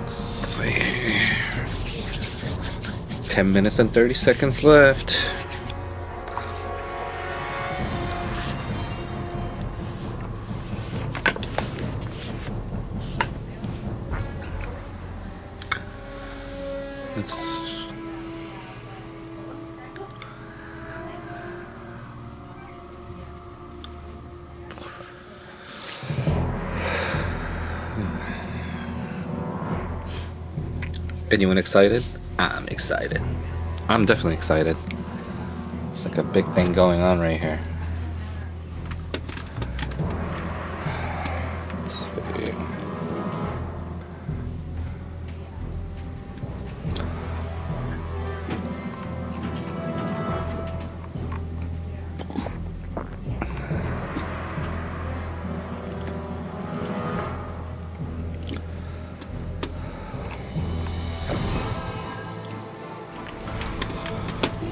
See. 10 minutes and 30 seconds left. Anyone excited? I'm excited. I'm definitely excited. It's like a big thing going on right here. Let's see.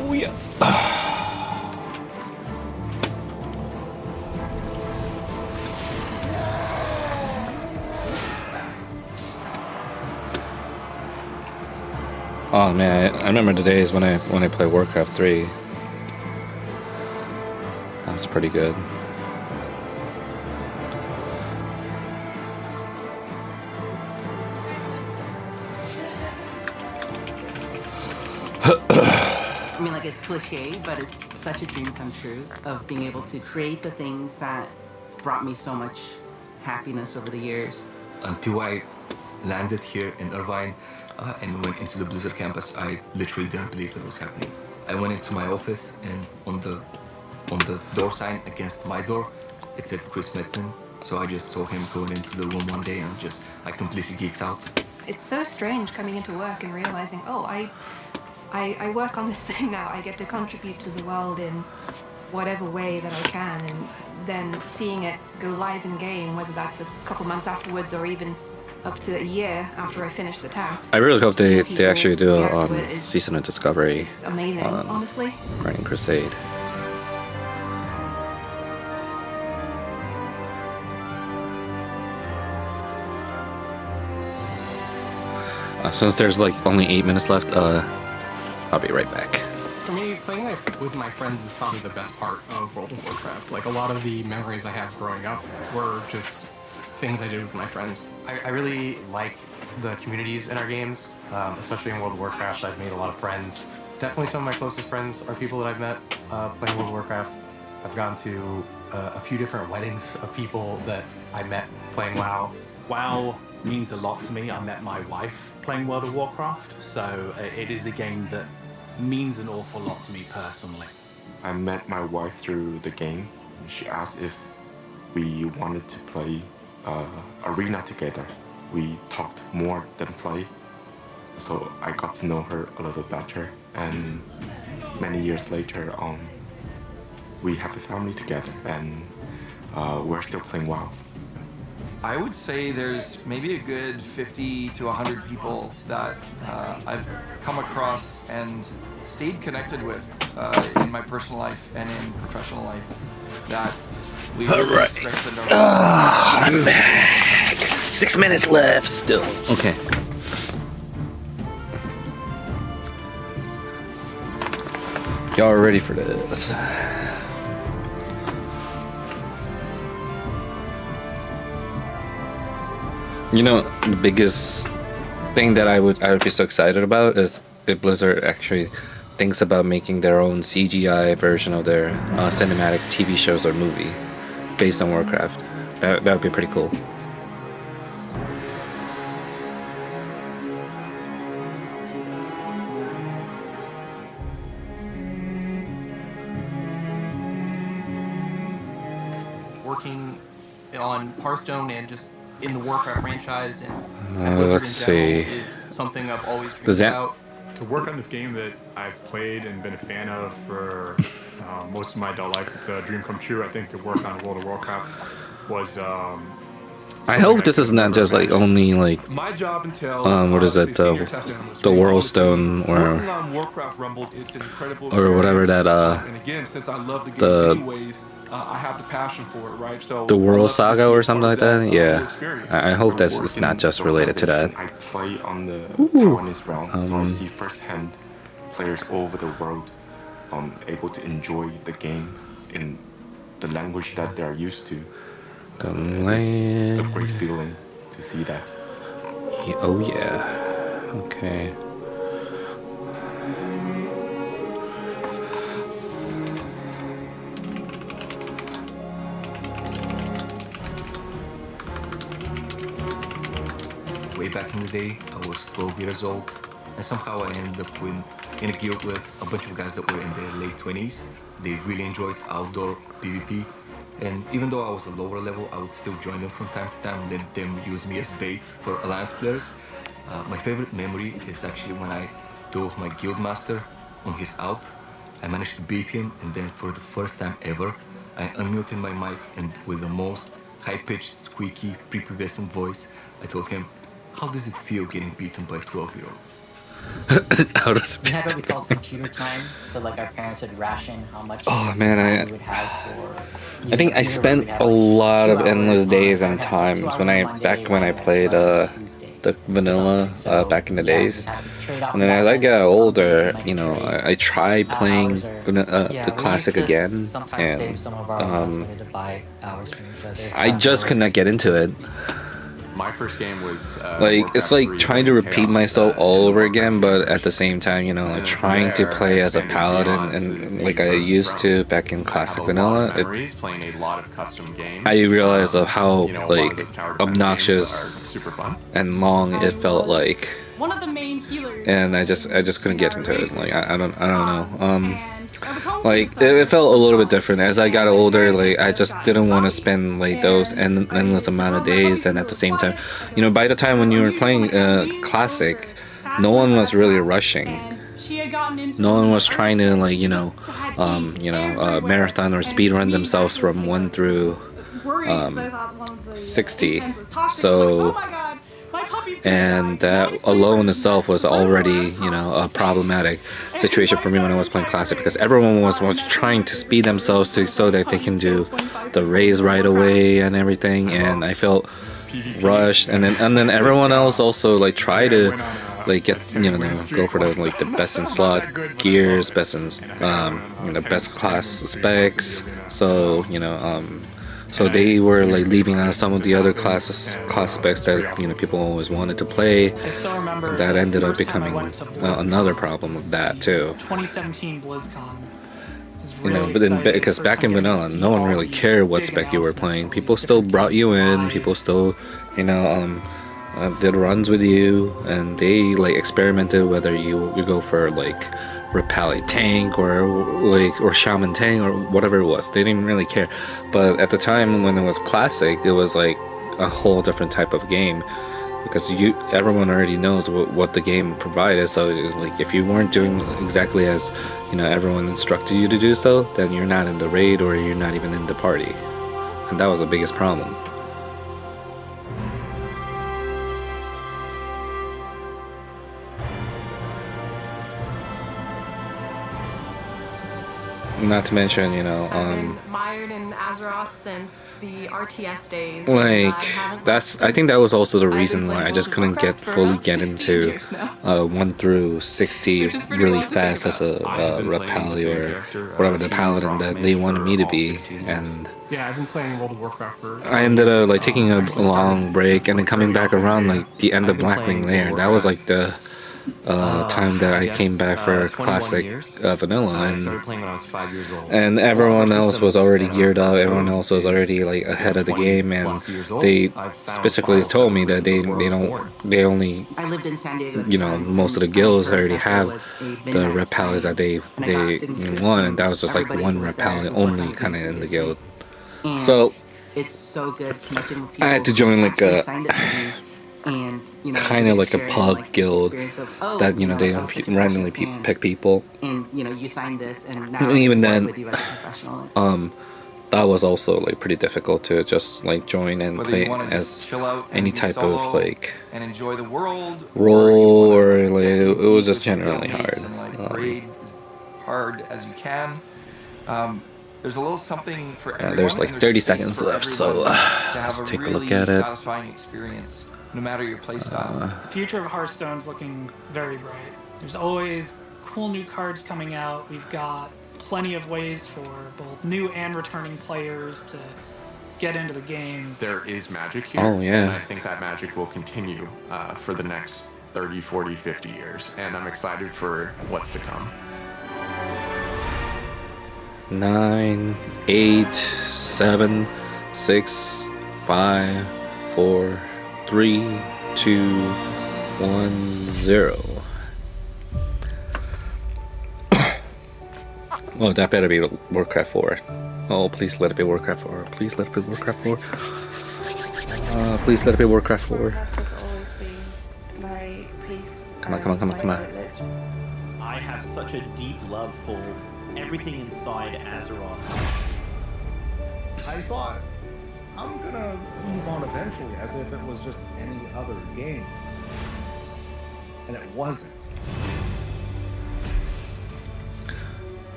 Oh yeah. Oh man, I remember the days when I played Warcraft 3. That's pretty good. I mean, like, it's cliche, but it's such a dream come true of being able to create the things that brought me so much happiness over the years. Until I landed here in Irvine and went into the Blizzard campus, I literally didn't believe it was happening. I went into my office, and on the door sign against my door, it said Chris Metzen. So I just saw him going into the room one day, and I completely geeked out. It's so strange coming into work and realizing, oh, I work on this thing now. I get to contribute to the world in whatever way that I can, and then seeing it go live in game, whether that's a couple months afterwards or even up to a year after I finish the task. I really hope they actually do a season of Discovery. It's amazing, honestly. Burning Crusade. Since there's like only 8 minutes left, I'll be right back. For me, playing with my friends is probably the best part of World of Warcraft. Like, a lot of the memories I have growing up were just things I did with my friends. I really like the communities in our games, especially in World of Warcraft. I've made a lot of friends. Definitely some of my closest friends are people that I've met playing World of Warcraft. I've gone to a few different weddings of people that I met playing WoW. WoW means a lot to me. I met my wife playing World of Warcraft, so it is a game that means an awful lot to me personally. I met my wife through the game. She asked if we wanted to play Arena together. We talked more than play, so I got to know her a little better, and many years later we have a family together, and we're still playing WoW. I would say there's maybe a good 50 to 100 people that I've come across and stayed connected with in my personal life and in professional life that we really strengthened our I'm back. 6 minutes left still. Okay. Y'all are ready for this. You know, the biggest thing that I would be so excited about is if Blizzard actually thinks about making their own CGI version of their cinematic TV shows or movie based on Warcraft. That would be pretty cool. Working on Hearthstone and just in the Warcraft franchise and let's see. Is something I've always dreamed about. To work on this game that I've played and been a fan of for most of my adult life, it's a dream come true. I think to work on World of Warcraft was I hope this is not just like only like My job entails what is it, senior test analyst. the World Stone Working or on Warcraft Rumble is an incredible whatever experience. that And again, since I love the game the- anyways, I have the passion for it, right? So the I World love to just Saga be a or part something of like that. whole Yeah, experience. I hope When that's I it's work not in just the related to that. organization, I play on the Taiwanese realm, so I see firsthand players all over the world able to enjoy the game in the language that they are used to. It's a great feeling to see that. Oh yeah. Okay. Way back in the day, I was 12 years old, and somehow I ended up in a guild with a bunch of guys that were in their late 20s. They really enjoyed outdoor PvP, and even though I was a lower level, I would still join them from time to time, let them use me as bait for alliance players. My favorite memory is actually when I dove my guild master on his out. I managed to beat him, and then for the first time ever, I unmuted my mic, and with the most high-pitched, squeaky, prepubescent voice, I told him, "How does it feel getting beaten by a 12-year-old?" How does We had what we call computer time. So like our parents would ration how much Oh, man, time we would have for. I think I spent a lot of endless days and times when I played the vanilla back in the days. And then as I got older, you know, I tried playing the classic again, and I just could not get into it. My first game was Like Warcraft it's like 3 trying to repeat Chaos. myself all over again, but at the same time, you know, like trying to play as a paladin and like I used to back in classic vanilla. Playing a lot of custom games. I realized of how You know, a lot of like those tower defense games obnoxious are super fun. and long it felt like, One of the main healers. and I just couldn't get into it. Like I don't know. Like it felt a little bit different as I got older. Like I just didn't want to spend like those endless amount of days, and at the same time, you know, by the time when you were playing classic, no one was really rushing. No one was trying to like marathon or speed run themselves from 1 through 60. So. And that alone itself was already, you know, a problematic situation for me when I was playing classic, because everyone was trying to speed themselves so that they can do the raise right away and everything, and I felt rushed. And then everyone else also like try to like get, you know, go for the best in slot gears, best in best class specs. So so they were like leaving out some of the other class specs that, you know, people always wanted to play. I still remember That the ended up first time I becoming went to BlizzCon another problem of that too. 2017 BlizzCon. You know, but then because back in vanilla, no one really cared what spec you were playing. People still brought you in. People still, you know, did runs with you, and they like experimented whether you go for like Repali tank or shaman tank or whatever it was. They didn't really care. But at the time when it was classic, it was like a whole different type of game, because everyone already knows what the game provided. So like if you weren't doing exactly as, you know, everyone instructed you to do so, then you're not in the raid or you're not even in the party, and that was the biggest problem. Not to mention, you know, I've been mired in Azeroth since the RTS days. and like haven't that's left I think that since. was also the I've been reason playing why I World just of couldn't Warcraft for fully about get 15 into years now. 1 through 60 Which is pretty really wild to think fast as a I've been playing the Repali same or character, whatever the human paladin that crossmate they wanted me to for be. all 15 years. And Yeah, I've been playing World of Warcraft for. I ended up like taking a long break and then coming back around like the end of Blackwing Lair. That was like the time that I came back for 21 classic years. vanilla, I and started playing when I was 5 years old. and everyone Our else was systems already and our geared up. Everyone code else was is, already like ahead of the 20 game, and plus years old. they I've found specifically files told that me were that they written before I was don't born. they only, I lived in San Diego. At the you know, time, most of the and guilds I heard already that there have was a the midnight repalis that sign, and I got signatures won, from and that was just like everybody one who was there repali who only worked kind of in the previously. guild. And So it's so good connecting with I people had to who join like actually a signed up for me, and you know, kind of like a sharing, pug like, this guild experience of, oh, that, you know, they that was such a randomly passion, pick people. and you know, you signed this, and now And even I work then, with you as a professional. that was also like pretty difficult to just like join and Whether play you want to just as chill out and any be type solo of like and enjoy the world, role, or or you like wanna it get was deep just with your generally guildmates hard. and like raid as hard as you can. There's a little something for everyone. There's like and 30 space seconds for left, so everyone to have let's a take a really look at it. satisfying experience, no matter your playstyle. The future of Hearthstone's looking very bright. There's always cool new cards coming out. We've got plenty of ways for both new and returning players to get into the game. There is magic here. Oh, yeah. And I think that magic will continue for the next 30, 40, 50 years. And I'm excited for what's to come. 9, 8, 7, 6, 5, 4, 3, 2, 1, 0. Oh, that better be Warcraft 4. Oh, please let it be Warcraft 4. Please let it be Warcraft 4. Please let it be Warcraft 4. Warcraft has always been my peace. Come on, come on, come on, come on. I have such a deep love for everything inside Azeroth. I thought, I'm gonna move on eventually, as if it was just any other game. And it wasn't.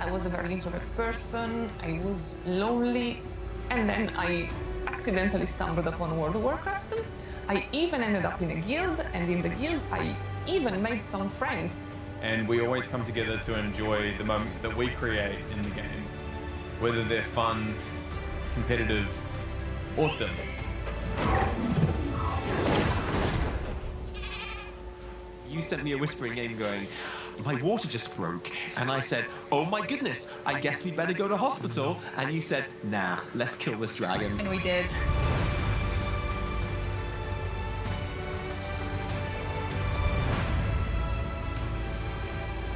I was a very introvert person, I was lonely, and then I accidentally stumbled upon World of Warcraft. I even ended up in a guild, and in the guild I even made some friends. And we always come together to enjoy the moments that we create in the game, whether they're fun, competitive, or silly. You sent me a whispering name going, my water just broke. And I said, oh my goodness, I guess we better go to hospital. And you said, nah, let's kill this dragon. And we did.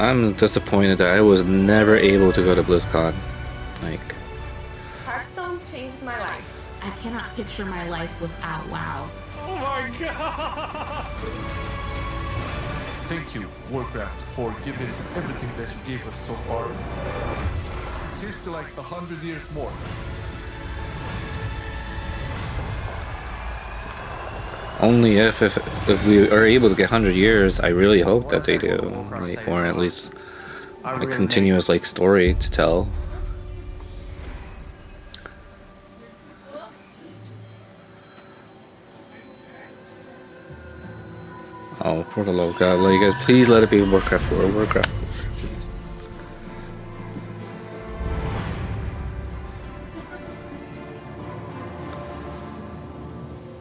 I'm disappointed that I was never able to go to BlizzCon. Like, Hearthstone changed my life. I cannot picture my life without WoW. Oh my god! Thank you, Warcraft, for giving everything that you gave us so far. Here's to like 100 years more. only if we are able to get 100 years, I really hope that they do, like, or at least a continuous like story to tell. Oh, for the love of God, like, guys, please let it be Warcraft 4, Warcraft 4, please.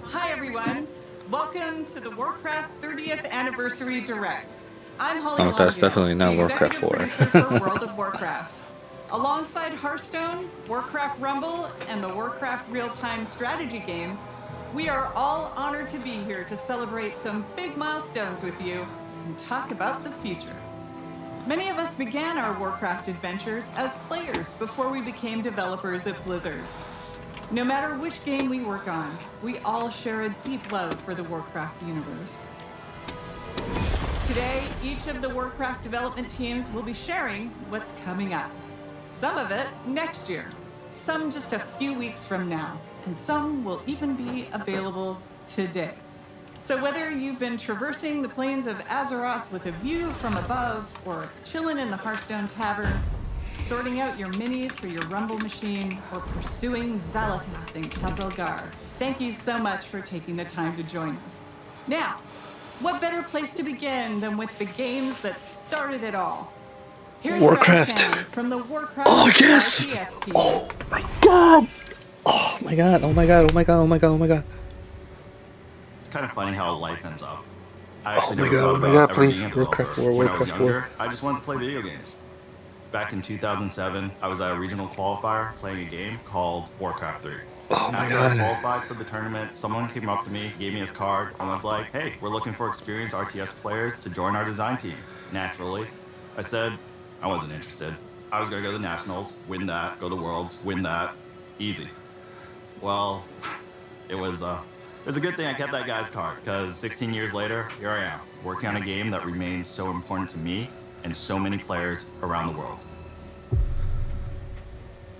Hi everyone, welcome to the Warcraft 30th Anniversary Direct. I'm Holly Oh, that's Longdale, definitely not the Warcraft executive 4. producer for World of Warcraft. Alongside Hearthstone, Warcraft Rumble, and the Warcraft real-time strategy games, we are all honored to be here to celebrate some big milestones with you and talk about the future. Many of us began our Warcraft adventures as players before we became developers at Blizzard. No matter which game we work on, we all share a deep love for the Warcraft universe. Today, each of the Warcraft development teams will be sharing what's coming up. Some of it next year, some just a few weeks from now, and some will even be available today. So whether you've been traversing the plains of Azeroth with a view from above, or chilling in the Hearthstone Tavern, sorting out your minis for your Rumble machine, or pursuing Xalatath in Khazalgar, thank you so much for taking the time to join us. Now, what better place to begin than with the games that started it all? Here's Warcraft. Rashan from the Warcraft Oh, yes! RTS team. Oh my god! Oh my god, oh my god, oh my god, oh my god, oh my god. It's kind of funny how life ends up. I Oh actually my never god, thought oh my about god, ever please, being a Warcraft developer. 4, When I was Warcraft 4. younger, I just wanted to play video games. Back in 2007, I was at a regional qualifier playing a game called Warcraft 3. Oh my After god. I qualified for the tournament, someone came up to me, gave me his card, and was like, hey, we're looking for experienced RTS players to join our design team. Naturally, I said I wasn't interested. I was going to go to the Nationals, win that, go to the Worlds, win that. Easy. Well, it was a good thing I kept that guy's card, because 16 years later, here I am, working on a game that remains so important to me and so many players around the world.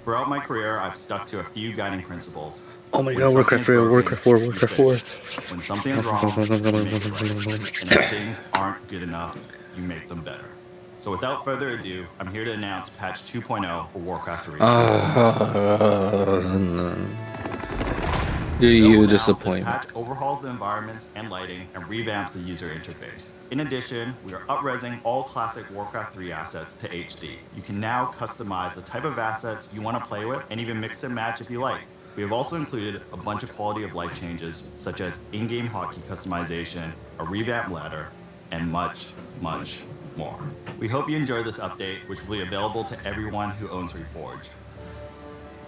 Throughout my career, I've stuck to a few guiding principles. Oh my When god, something Warcraft is 3, broken, Warcraft 4, you Warcraft fix 4. it. When something is wrong, you make it right. And if things aren't good enough, you make them better. So without further ado, I'm here to announce patch 2.0 for Warcraft 3. You This disappoint me. patch overhauls the environments and lighting and revamps the user interface. In addition, we are up-resing all classic Warcraft 3 assets to HD. You can now customize the type of assets you want to play with and even mix and match if you like. We have also included a bunch of quality of life changes, such as in-game hotkey customization, a revamped ladder, and much, much more. We hope you enjoy this update, which will be available to everyone who owns Reforged.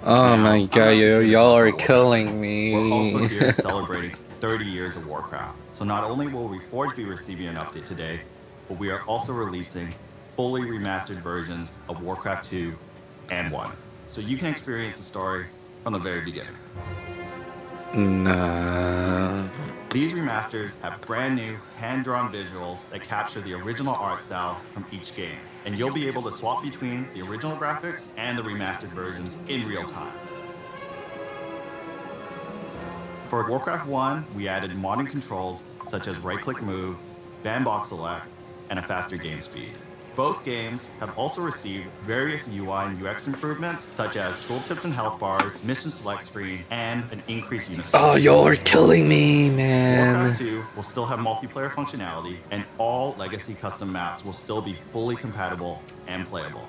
Oh my god, y'all are killing me. We're also here celebrating 30 years of Warcraft. So not only will Reforged be receiving an update today, but we are also releasing fully remastered versions of Warcraft 2 and 1. So you can experience the story from the very beginning. Nah. These remasters have brand new hand-drawn visuals that capture the original art style from each game, and you'll be able to swap between the original graphics and the remastered versions in real time. For Warcraft 1, we added modern controls such as right-click move, bandbox select, and a faster game speed. Both games have also received various UI and UX improvements such as tooltips and health bars, mission select screen, and an increased unit size. Oh, y'all are killing me, man. Warcraft 2 will still have multiplayer functionality, and all legacy custom maps will still be fully compatible and playable.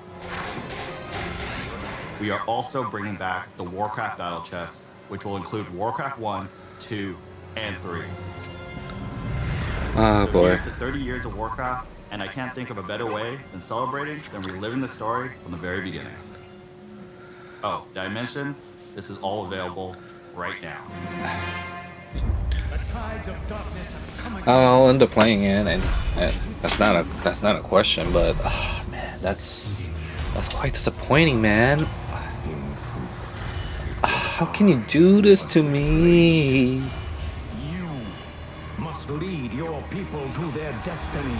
We are also bringing back the Warcraft Battle Chest, which will include Warcraft 1, 2, and 3. Oh So boy. here's to 30 years of Warcraft, and I can't think of a better way than celebrating than reliving the story from the very beginning. Oh, did I mention this is all available right now? I'll end up playing it, and that's not a question, but oh, man, that's quite disappointing, man. How can you do this to me? You must lead your people to their destiny.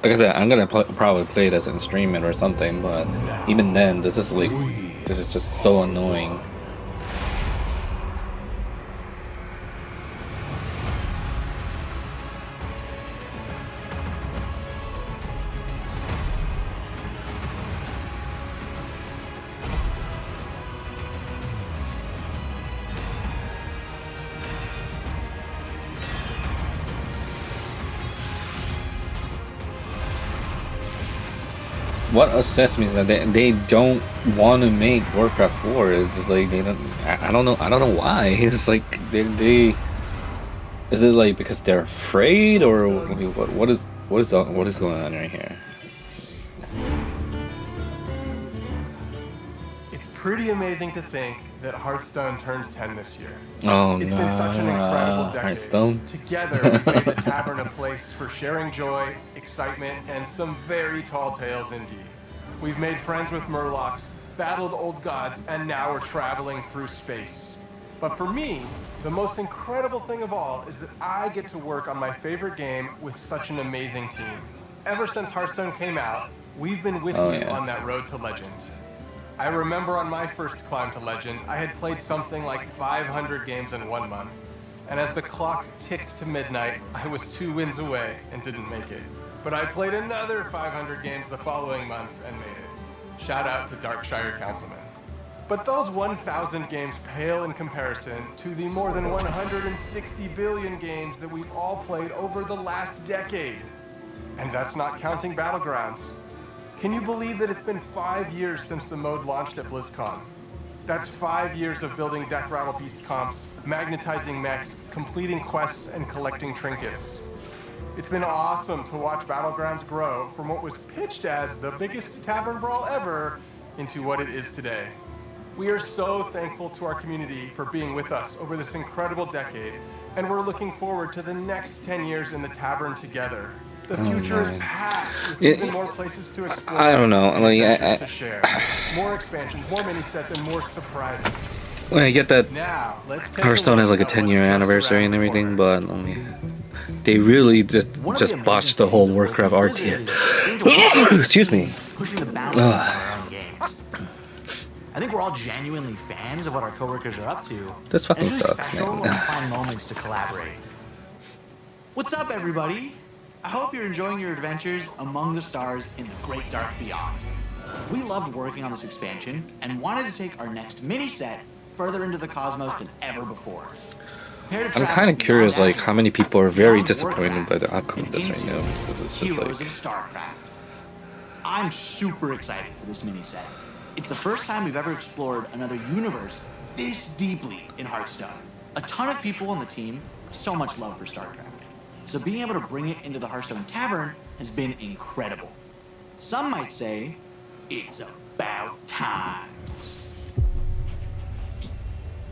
Like I said, I'm gonna probably play this and stream it or something, but even then, this is just so annoying. What upsets me is that they don't want to make Warcraft 4. It's just like they don't. I don't know why. It's like they. Is it like because they're afraid, or what is going on right here? It's pretty amazing to think that Hearthstone turns 10 this year. Oh It's no! been such an incredible decade. Hearthstone. Together, we've made the tavern a place for sharing joy, excitement, and some very tall tales indeed. We've made friends with Murlocs, battled old gods, and now we're traveling through space. But for me, the most incredible thing of all is that I get to work on my favorite game with such an amazing team. Ever since Hearthstone came out, we've been with you on that road to legend. I remember on my first climb to legend, I had played something like 500 games in 1 month. And as the clock ticked to midnight, I was 2 wins away and didn't make it. But I played another 500 games the following month and made it. Shout out to Darkshire Councilman. But those 1,000 games pale in comparison to the more than 160 billion games that we've all played over the last decade. And that's not counting Battlegrounds. Can you believe that it's been 5 years since the mode launched at BlizzCon? That's 5 years of building Death Rattle Beast comps, magnetizing mechs, completing quests, and collecting trinkets. It's been awesome to watch Battlegrounds grow from what was pitched as the biggest tavern brawl ever into what it is today. We are so thankful to our community for being with us over this incredible decade, and we're looking forward to the next 10 years in the tavern together. The future is packed with even more places to explore. I don't know. And Like, adventures to share. More expansions, more mini sets, and more surprises. When I get that Now, let's take Hearthstone a has look like a at 10-year what's just anniversary around and the everything, but they really just botched the whole Warcraft RTS. Excuse me. Pushing the boundaries of our own games. I think we're all genuinely fans of what our coworkers are up to. This fucking and it's really sucks, special man. when we find moments to collaborate. What's up, everybody? I hope you're enjoying your adventures among the stars in the Great Dark Beyond. We loved working on this expansion and wanted to take our next mini set further into the cosmos than ever before. I'm kind of curious, like, how many people are very disappointed by the outcome of this right now, because it's just Heroes like... of StarCraft. I'm super excited for this mini set. It's the first time we've ever explored another universe this deeply in Hearthstone. A ton of people on the team have so much love for StarCraft. So being able to bring it into the Hearthstone Tavern has been incredible. Some might say, it's about time.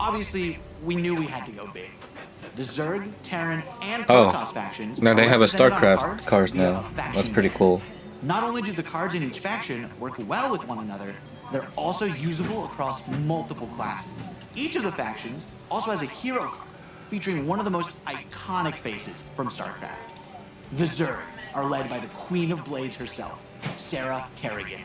Obviously, we knew we had to go big. The Zerg, Terran, and Protoss factions. Now they are have a represented on StarCraft cards via now. a faction That's pretty deck. cool. Not only do the cards in each faction work well with one another, they're also usable across multiple classes. Each of the factions also has a hero card featuring one of the most iconic faces from StarCraft. The Zerg are led by the Queen of Blades herself, Sarah Kerrigan.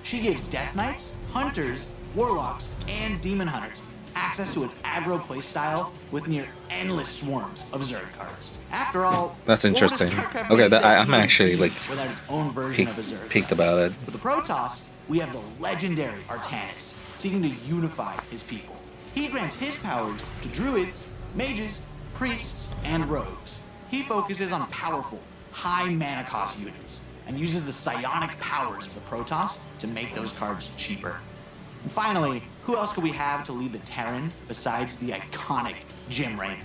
She gives Death Knights, Hunters, Warlocks, and Demon Hunters access to an aggro playstyle with near endless swarms of Zerg cards. After all, That's what would a interesting. StarCraft Okay, mini set I'm even actually, be like, without its own version of a Zerg peaked card? about it. For the Protoss, we have the legendary Artanis, seeking to unify his people. He grants his powers to druids, mages, priests, and rogues. He focuses on powerful, high mana cost units, and uses the psionic powers of the Protoss to make those cards cheaper. And finally, who else could we have to lead the Terran besides the iconic Jim Raynor?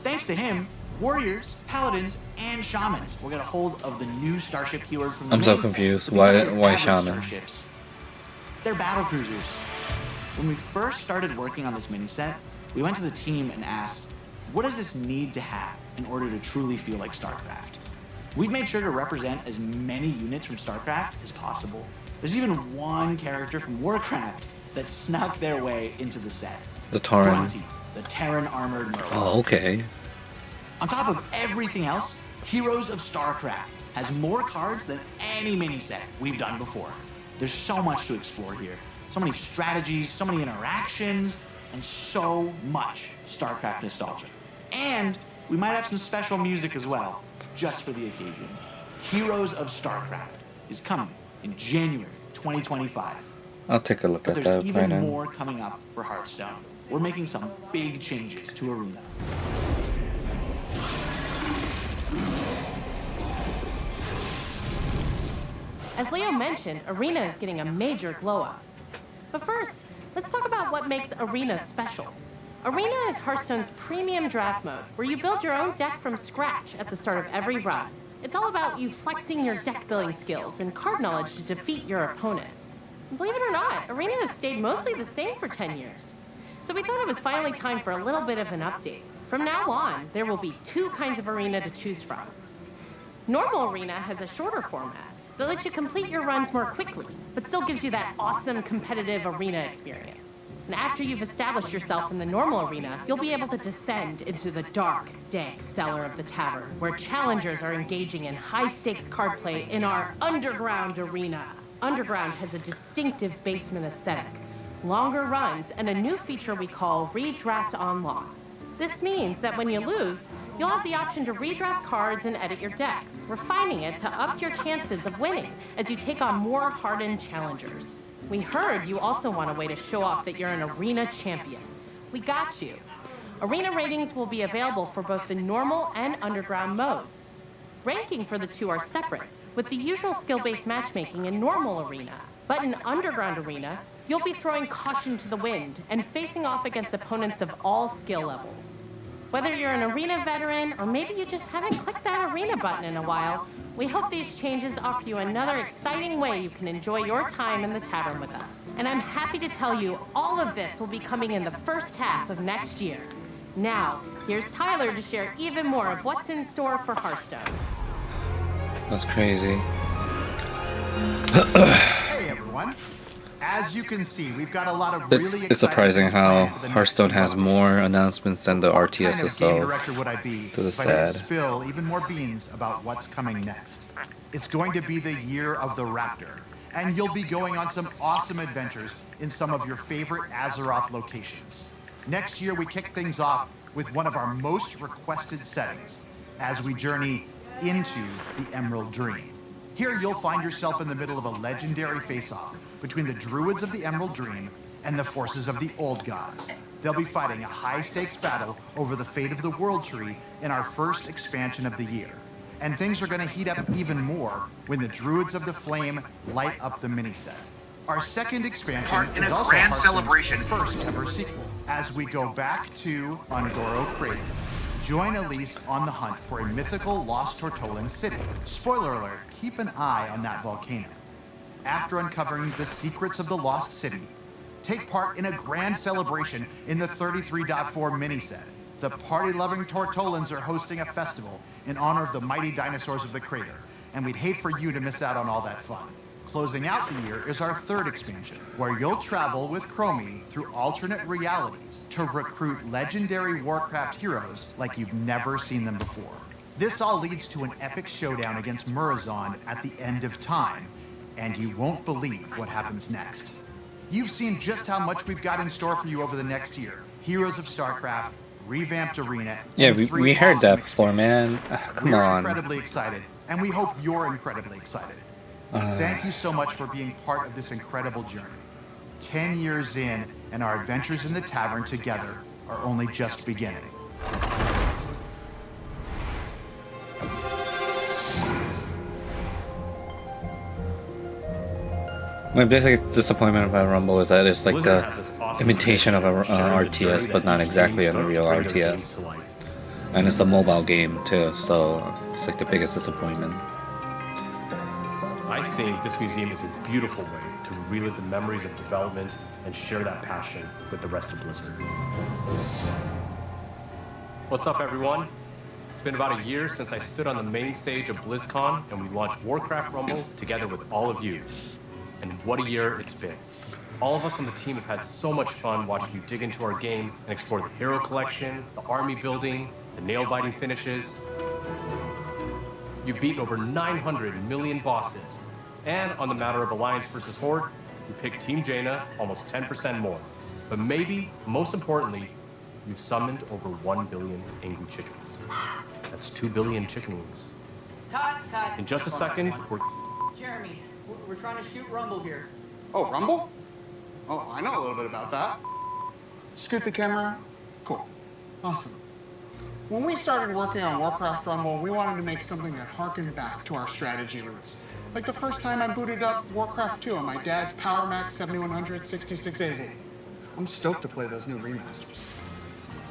Thanks to him, warriors, paladins, and shamans will get a hold of the new starship keyword from the I'm so main set, confused. but these are Why average shaman? starships. They're battle cruisers. When we first started working on this mini set, we went to the team and asked, what does this need to have in order to truly feel like StarCraft? We've made sure to represent as many units from StarCraft as possible. There's even one character from Warcraft that snuck their way into the set. The Tauren. Grunty, the Terran armored Merfolk. Oh, okay. On top of everything else, Heroes of StarCraft has more cards than any mini set we've done before. There's so much to explore here. So many strategies, so many interactions, and so much StarCraft nostalgia. And we might have some special music as well, just for the occasion. Heroes of StarCraft is coming in January 2025. I'll take a look But at there's that even right now. more coming up for Hearthstone. We're making some big changes to Arena. As Leo mentioned, Arena is getting a major glow up. But first, let's talk about what makes Arena special. Arena is Hearthstone's premium draft mode, where you build your own deck from scratch at the start of every run. It's all about you flexing your deck building skills and card knowledge to defeat your opponents. And believe it or not, Arena has stayed mostly the same for 10 years. So we thought it was finally time for a little bit of an update. From now on, there will be two kinds of Arena to choose from. Normal Arena has a shorter format that lets you complete your runs more quickly, but still gives you that awesome competitive Arena experience. And after you've established yourself in the normal arena, you'll be able to descend into the dark, dank cellar of the tavern, where challengers are engaging in high-stakes card play in our underground arena. Underground has a distinctive basement aesthetic, longer runs, and a new feature we call Redraft on Loss. This means that when you lose, you'll have the option to redraft cards and edit your deck, refining it to up your chances of winning as you take on more hardened challengers. We heard you also want a way to show off that you're an arena champion. We got you. Arena ratings will be available for both the normal and underground modes. Ranking for the two are separate, with the usual skill-based matchmaking in normal arena. But in underground arena, you'll be throwing caution to the wind and facing off against opponents of all skill levels. Whether you're an arena veteran or maybe you just haven't clicked that arena button in a while, we hope these changes offer you another exciting way you can enjoy your time in the tavern with us. And I'm happy to tell you all of this will be coming in the first half of next year. Now, here's Tyler to share even more of what's in store for Hearthstone. That's crazy. Hey everyone. As you can see, we've got a lot of really It's surprising how planned for the Hearthstone has more announcements than the RTS kind of game itself. director would I be This is if I didn't sad. spill even more beans about what's coming next. It's going to be the year of the Raptor, and you'll be going on some awesome adventures in some of your favorite Azeroth locations. Next year, we kick things off with one of our most requested settings as we journey into the Emerald Dream. Here, you'll find yourself in the middle of a legendary face-off between the Druids of the Emerald Dream and the forces of the Old Gods. They'll be fighting a high-stakes battle over the fate of the World Tree in our first expansion of the year. And things are going to heat up even more when the Druids of the Flame light up the mini-set. Our second expansion is also grand Hearthstone's celebration. first ever sequel. As we go back to Ungoro Crater, join Elise on the hunt for a mythical lost Tortollan city. Spoiler alert, keep an eye on that volcano. After uncovering the secrets of the lost city, take part in a grand celebration in the 33.4 mini-set. The party-loving Tortollans are hosting a festival in honor of the mighty dinosaurs of the crater, and we'd hate for you to miss out on all that fun. Closing out the year is our third expansion, where you'll travel with Chromie through alternate realities to recruit legendary Warcraft heroes like you've never seen them before. This all leads to an epic showdown against Murazon at the end of time, and you won't believe what happens next. You've seen just how much we've got in store for you over the next year. Heroes of StarCraft, revamped arena. Yeah, and we 3 heard that awesome before, man. Come We're on. incredibly excited, and we hope you're incredibly excited. Thank you so much for being part of this incredible journey. 10 years in, and our adventures in the tavern together are only just beginning. My basic disappointment about Rumble is that it's like Blizzard a has this awesome imitation of a tradition of sharing the journey RTS, but that not each exactly team a took real to bring their games RTS. to life. And it's a mobile game too, so it's like the biggest disappointment. I think this museum is a beautiful way to relive the memories of development and share that passion with the rest of Blizzard. What's up, everyone? It's been about a year since I stood on the main stage of BlizzCon and we launched Warcraft Rumble together with all of you. And what a year it's been. All of us on the team have had so much fun watching you dig into our game and explore the hero collection, the army building, the nail-biting finishes. You've beaten over 900 million bosses. And on the matter of Alliance versus Horde, you picked Team Jaina almost 10% more. But maybe, most importantly, you've summoned over 1 billion angry chickens. That's 2 billion chicken wings. Cut. In just a second, we're... Jeremy, we're trying to shoot Rumble here. Oh, Rumble? Oh, I know a little bit about that. Scoot the camera. Cool. Awesome. When we started working on Warcraft Rumble, we wanted to make something that harkened back to our strategy roots. Like the first time I booted up Warcraft 2 on my dad's Power Mac 7100 66AV. I'm stoked to play those new remasters.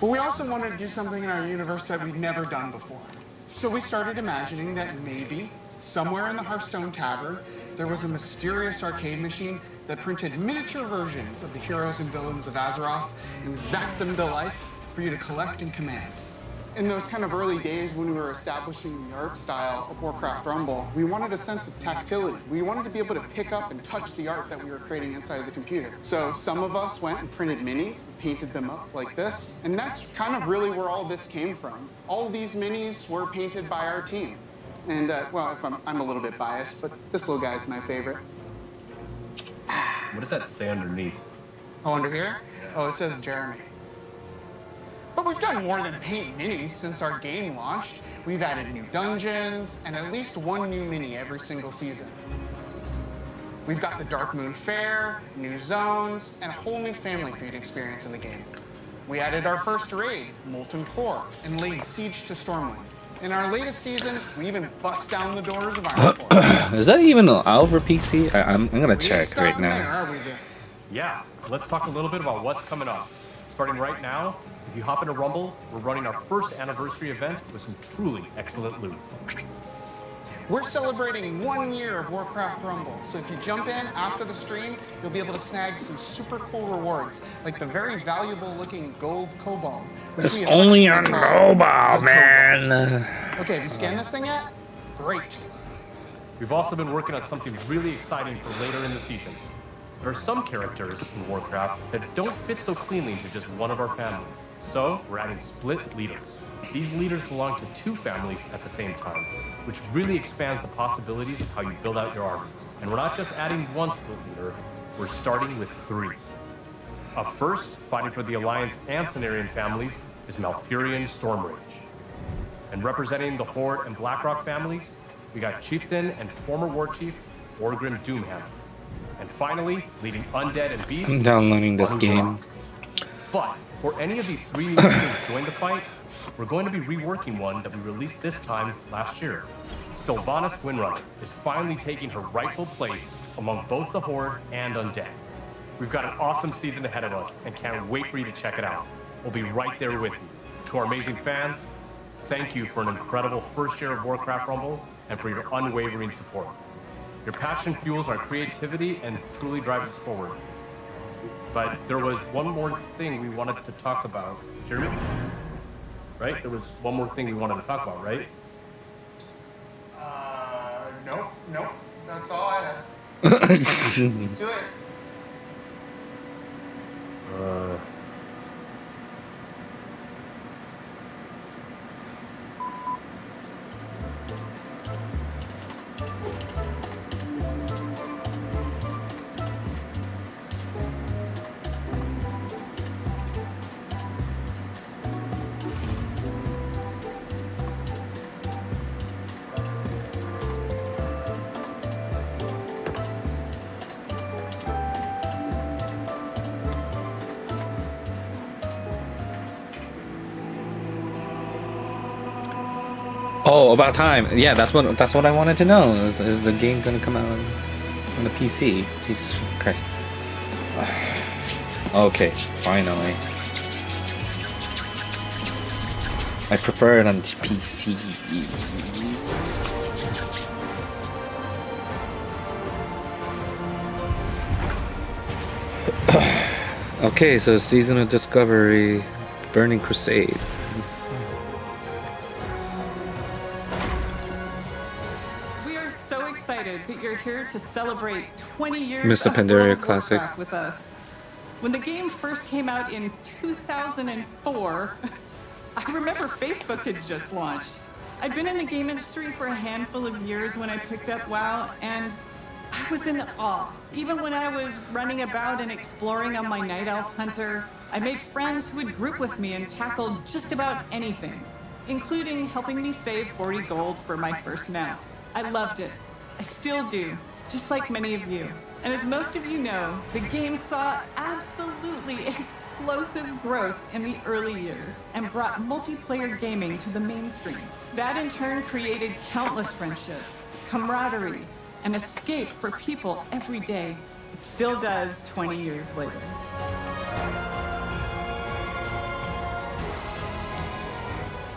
But we also wanted to do something in our universe that we'd never done before. So we started imagining that maybe, somewhere in the Hearthstone Tavern, there was a mysterious arcade machine that printed miniature versions of the heroes and villains of Azeroth and zapped them to life for you to collect and command. In those kind of early days when we were establishing the art style of Warcraft Rumble, we wanted a sense of tactility. We wanted to be able to pick up and touch the art that we were creating inside of the computer. So some of us went and printed minis, painted them up like this, and that's kind of really where all this came from. All of these minis were painted by our team. And, well, if I'm a little bit biased, but this little guy's my favorite. What does that say underneath? Oh, under here? Oh, it says Jeremy. But we've done more than paint minis since our game launched. We've added new dungeons and at least one new mini every single season. We've got the Dark Moon Fair, new zones, and a whole new family feud experience in the game. We added our first raid, Molten Core, and laid siege to Stormwind. In our latest season, we even bust down the doors of Ironforge. Is that even out for PC? I'm gonna check right now. Yeah, let's talk a little bit about what's coming up. Starting right now, if you hop into Rumble, we're running our first anniversary event with some truly excellent loot. We're celebrating 1 year of Warcraft Rumble, so if you jump in after the stream, you'll be able to snag some super cool rewards, like the very valuable-looking gold kobold. Which It's we only on affectionately call mobile, the man. Okay, have you scanned this thing yet? Great. We've also been working on something really exciting for later in the season. There are some characters in Warcraft that don't fit so cleanly into just one of our families. So we're adding split leaders. These leaders belong to 2 families at the same time, which really expands the possibilities of how you build out your armies. And we're not just adding 1 split leader, we're starting with 3. Up first, fighting for the Alliance and Cenarian families, is Malfurion Stormrage. And representing the Horde and Blackrock families, we got Chieftain and former War Chief, Orgrim Doomhammer. And finally, leading Undead and Beasts. I'm downloading this Spartan game. Rock. But before any of these 3 new leaders join the fight, we're going to be reworking one that we released this time last year. Sylvanas Windrunner is finally taking her rightful place among both the Horde and Undead. We've got an awesome season ahead of us and can't wait for you to check it out. We'll be right there with you. To our amazing fans, thank you for an incredible first year of Warcraft Rumble and for your unwavering support. Your passion fuels our creativity and truly drives us forward. But there was one more thing we wanted to talk about. Jeremy? Right? There was one more thing we wanted to talk about, right? Nope. That's all I had. See you later. Oh, about time. Yeah, that's what I wanted to know. Is the game gonna come out on the PC? Jesus Christ. Okay, finally. I prefer it on PC. Okay, so Season of Discovery, Burning Crusade. We are so excited that you're here to celebrate 20 years Miss a of Pandaria World of Classic. Warcraft with us. When the game first came out in 2004, I remember Facebook had just launched. I'd been in the game industry for a handful of years when I picked up WoW, and I was in awe. Even when I was running about and exploring on my Night Elf Hunter, I made friends who would group with me and tackle just about anything, including helping me save 40 gold for my first mount. I loved it. I still do, just like many of you. And as most of you know, the game saw absolutely explosive growth in the early years and brought multiplayer gaming to the mainstream. That in turn created countless friendships, camaraderie, and escape for people every day. It still does 20 years later.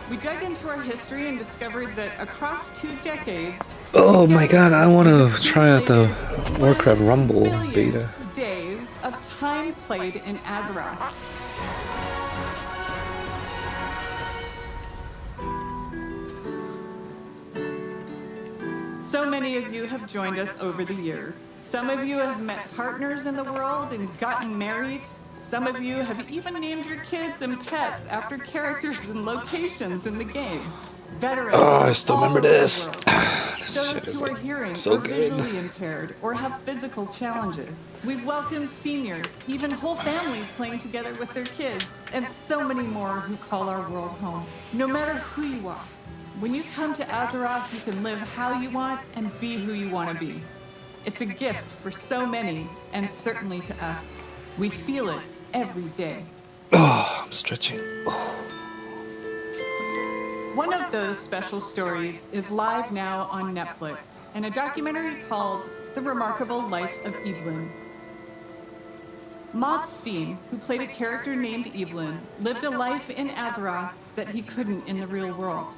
We dug into our history and discovered that across 2 decades, Oh my god, I want to try out the Warcraft Rumble beta. days of time played in Azeroth. So many of you have joined us over the years. Some of you have met partners in the world and gotten married. Some of you have even named your kids and pets after characters and locations in the game. Veterans. Oh, I still remember this. Those shit is who are like hearing so or good. visually impaired or have physical challenges. We've welcomed seniors, even whole families playing together with their kids, and so many more who call our world home. No matter who you are, when you come to Azeroth, you can live how you want and be who you want to be. It's a gift for so many, and certainly to us. We feel it every day. Oh, I'm stretching. One of those special stories is live now on Netflix in a documentary called The Remarkable Life of Evelyn. Mott Steen, who played a character named Evelyn, lived a life in Azeroth that he couldn't in the real world.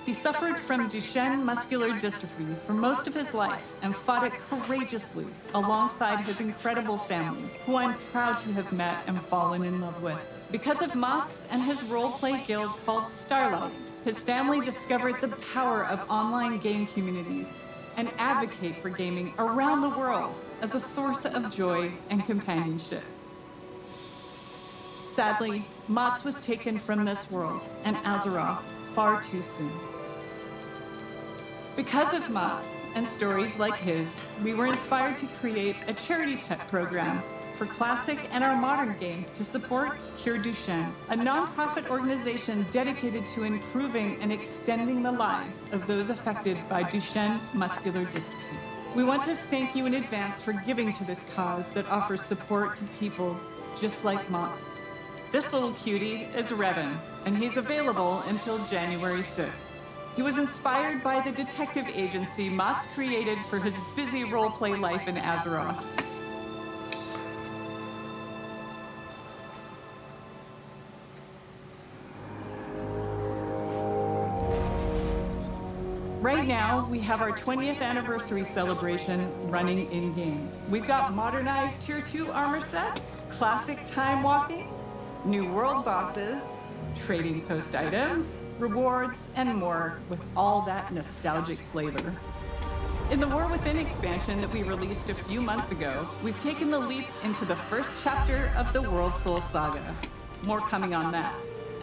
He suffered from Duchenne muscular dystrophy for most of his life and fought it courageously alongside his incredible family, who I'm proud to have met and fallen in love with. Because of Mott's and his roleplay guild called Starlight, his family discovered the power of online game communities and advocate for gaming around the world as a source of joy and companionship. Sadly, Mott's was taken from this world and Azeroth far too soon. Because of Mott's and stories like his, we were inspired to create a charity pet program for Classic and our modern game to support Cure Duchenne, a nonprofit organization dedicated to improving and extending the lives of those affected by Duchenne muscular dystrophy. We want to thank you in advance for giving to this cause that offers support to people just like Mott's. This little cutie is Revan, and he's available until January 6th. He was inspired by the detective agency Mott's created for his busy roleplay life in Azeroth. Right now, we have our 20th anniversary celebration running in-game. We've got modernized Tier 2 armor sets, classic time walking, new world bosses, trading post items, rewards, and more with all that nostalgic flavor. In the War Within expansion that we released a few months ago, we've taken the leap into the first chapter of the World Soul Saga. More coming on that.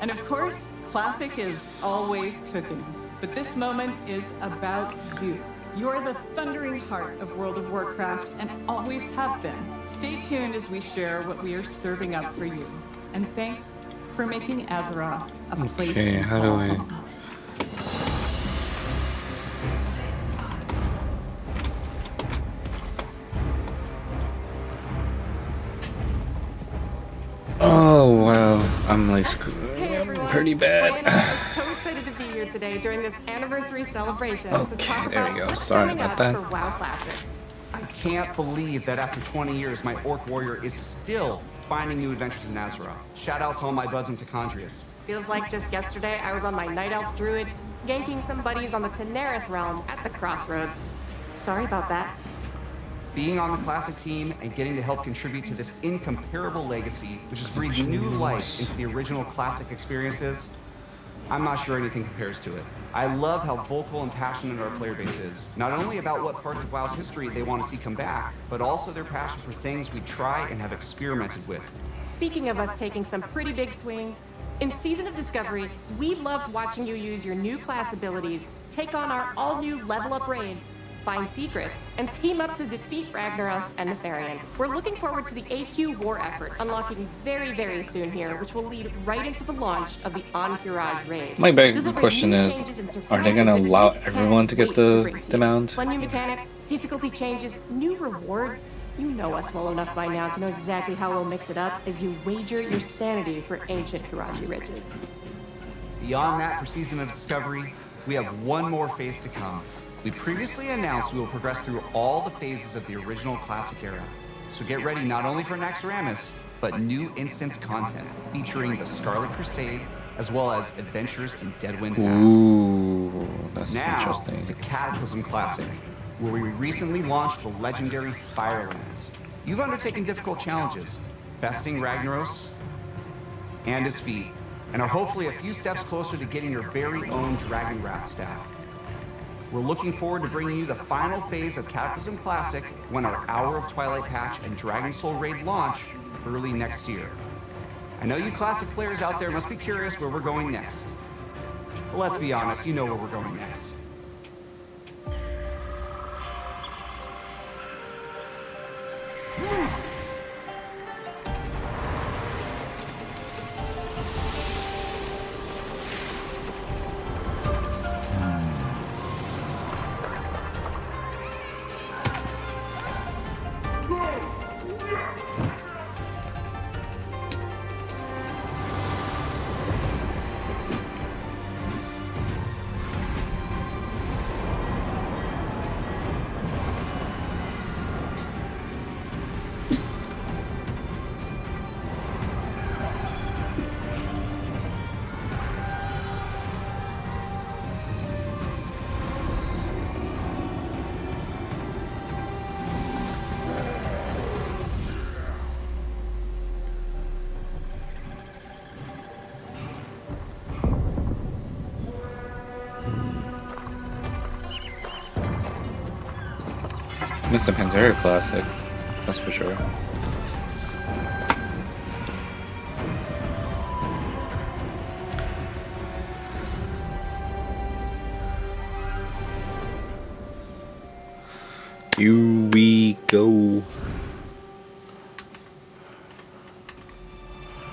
And of course, Classic is always cooking. But this moment is about you. You're the thundering heart of World of Warcraft and always have been. Stay tuned as we share what we are serving up for you. And thanks for making Azeroth a place to how do call I... home. Oh, wow. I'm like Hey everyone. pretty bad. Ryan and I are so excited to be here today during this anniversary celebration to talk there about we go. what's Sorry coming about up that. for WoW Classic. I can't believe that after 20 years, my Orc Warrior is still finding new adventures in Azeroth. Shout out to all my buds in Tacondrius. Feels like just yesterday I was on my Night Elf Druid, ganking some buddies on the Teneris realm at the Crossroads. Sorry about that. Being on the Classic team and getting to help contribute to this incomparable legacy, which has breathed new life into the original Classic experiences, I'm not sure anything compares to it. I love how vocal and passionate our player base is, not only about what parts of WoW's history they want to see come back, but also their passion for things we try and have experimented with. Speaking of us taking some pretty big swings, in Season of Discovery, we loved watching you use your new class abilities, take on our all-new level-up raids, find secrets, and team up to defeat Ragnaros and Nefarian. We're looking forward to the AQ war effort, unlocking very, very soon here, which will lead right into the launch of the Encourage raid. My big This will bring question new is, changes and are they gonna surprises allow that we everyone to can't get wait bring to the you. mount? Fun new mechanics, difficulty changes, new rewards. You know us well enough by now to know exactly how we'll mix it up as you wager your sanity for ancient Kiraji Ridges. Beyond that, for Season of Discovery, we have one more phase to come. We previously announced we will progress through all the phases of the original Classic era. So get ready not only for Naxxramas, but new instance content featuring the Scarlet Crusade, as well as adventures in Deadwind Pass. Ooh, that's Now, interesting. to Cataclysm Classic, where we recently launched the legendary Firelands. You've undertaken difficult challenges, besting Ragnaros and his feet, and are hopefully a few steps closer to getting your very own Dragon Wrath staff. We're looking forward to bringing you the final phase of Cataclysm Classic when our Hour of Twilight patch and Dragon Soul raid launch early next year. I know you Classic players out there must be curious where we're going next. But let's be honest, you know where we're going next. Mr. Pandaria Classic, that's for sure. Here we go.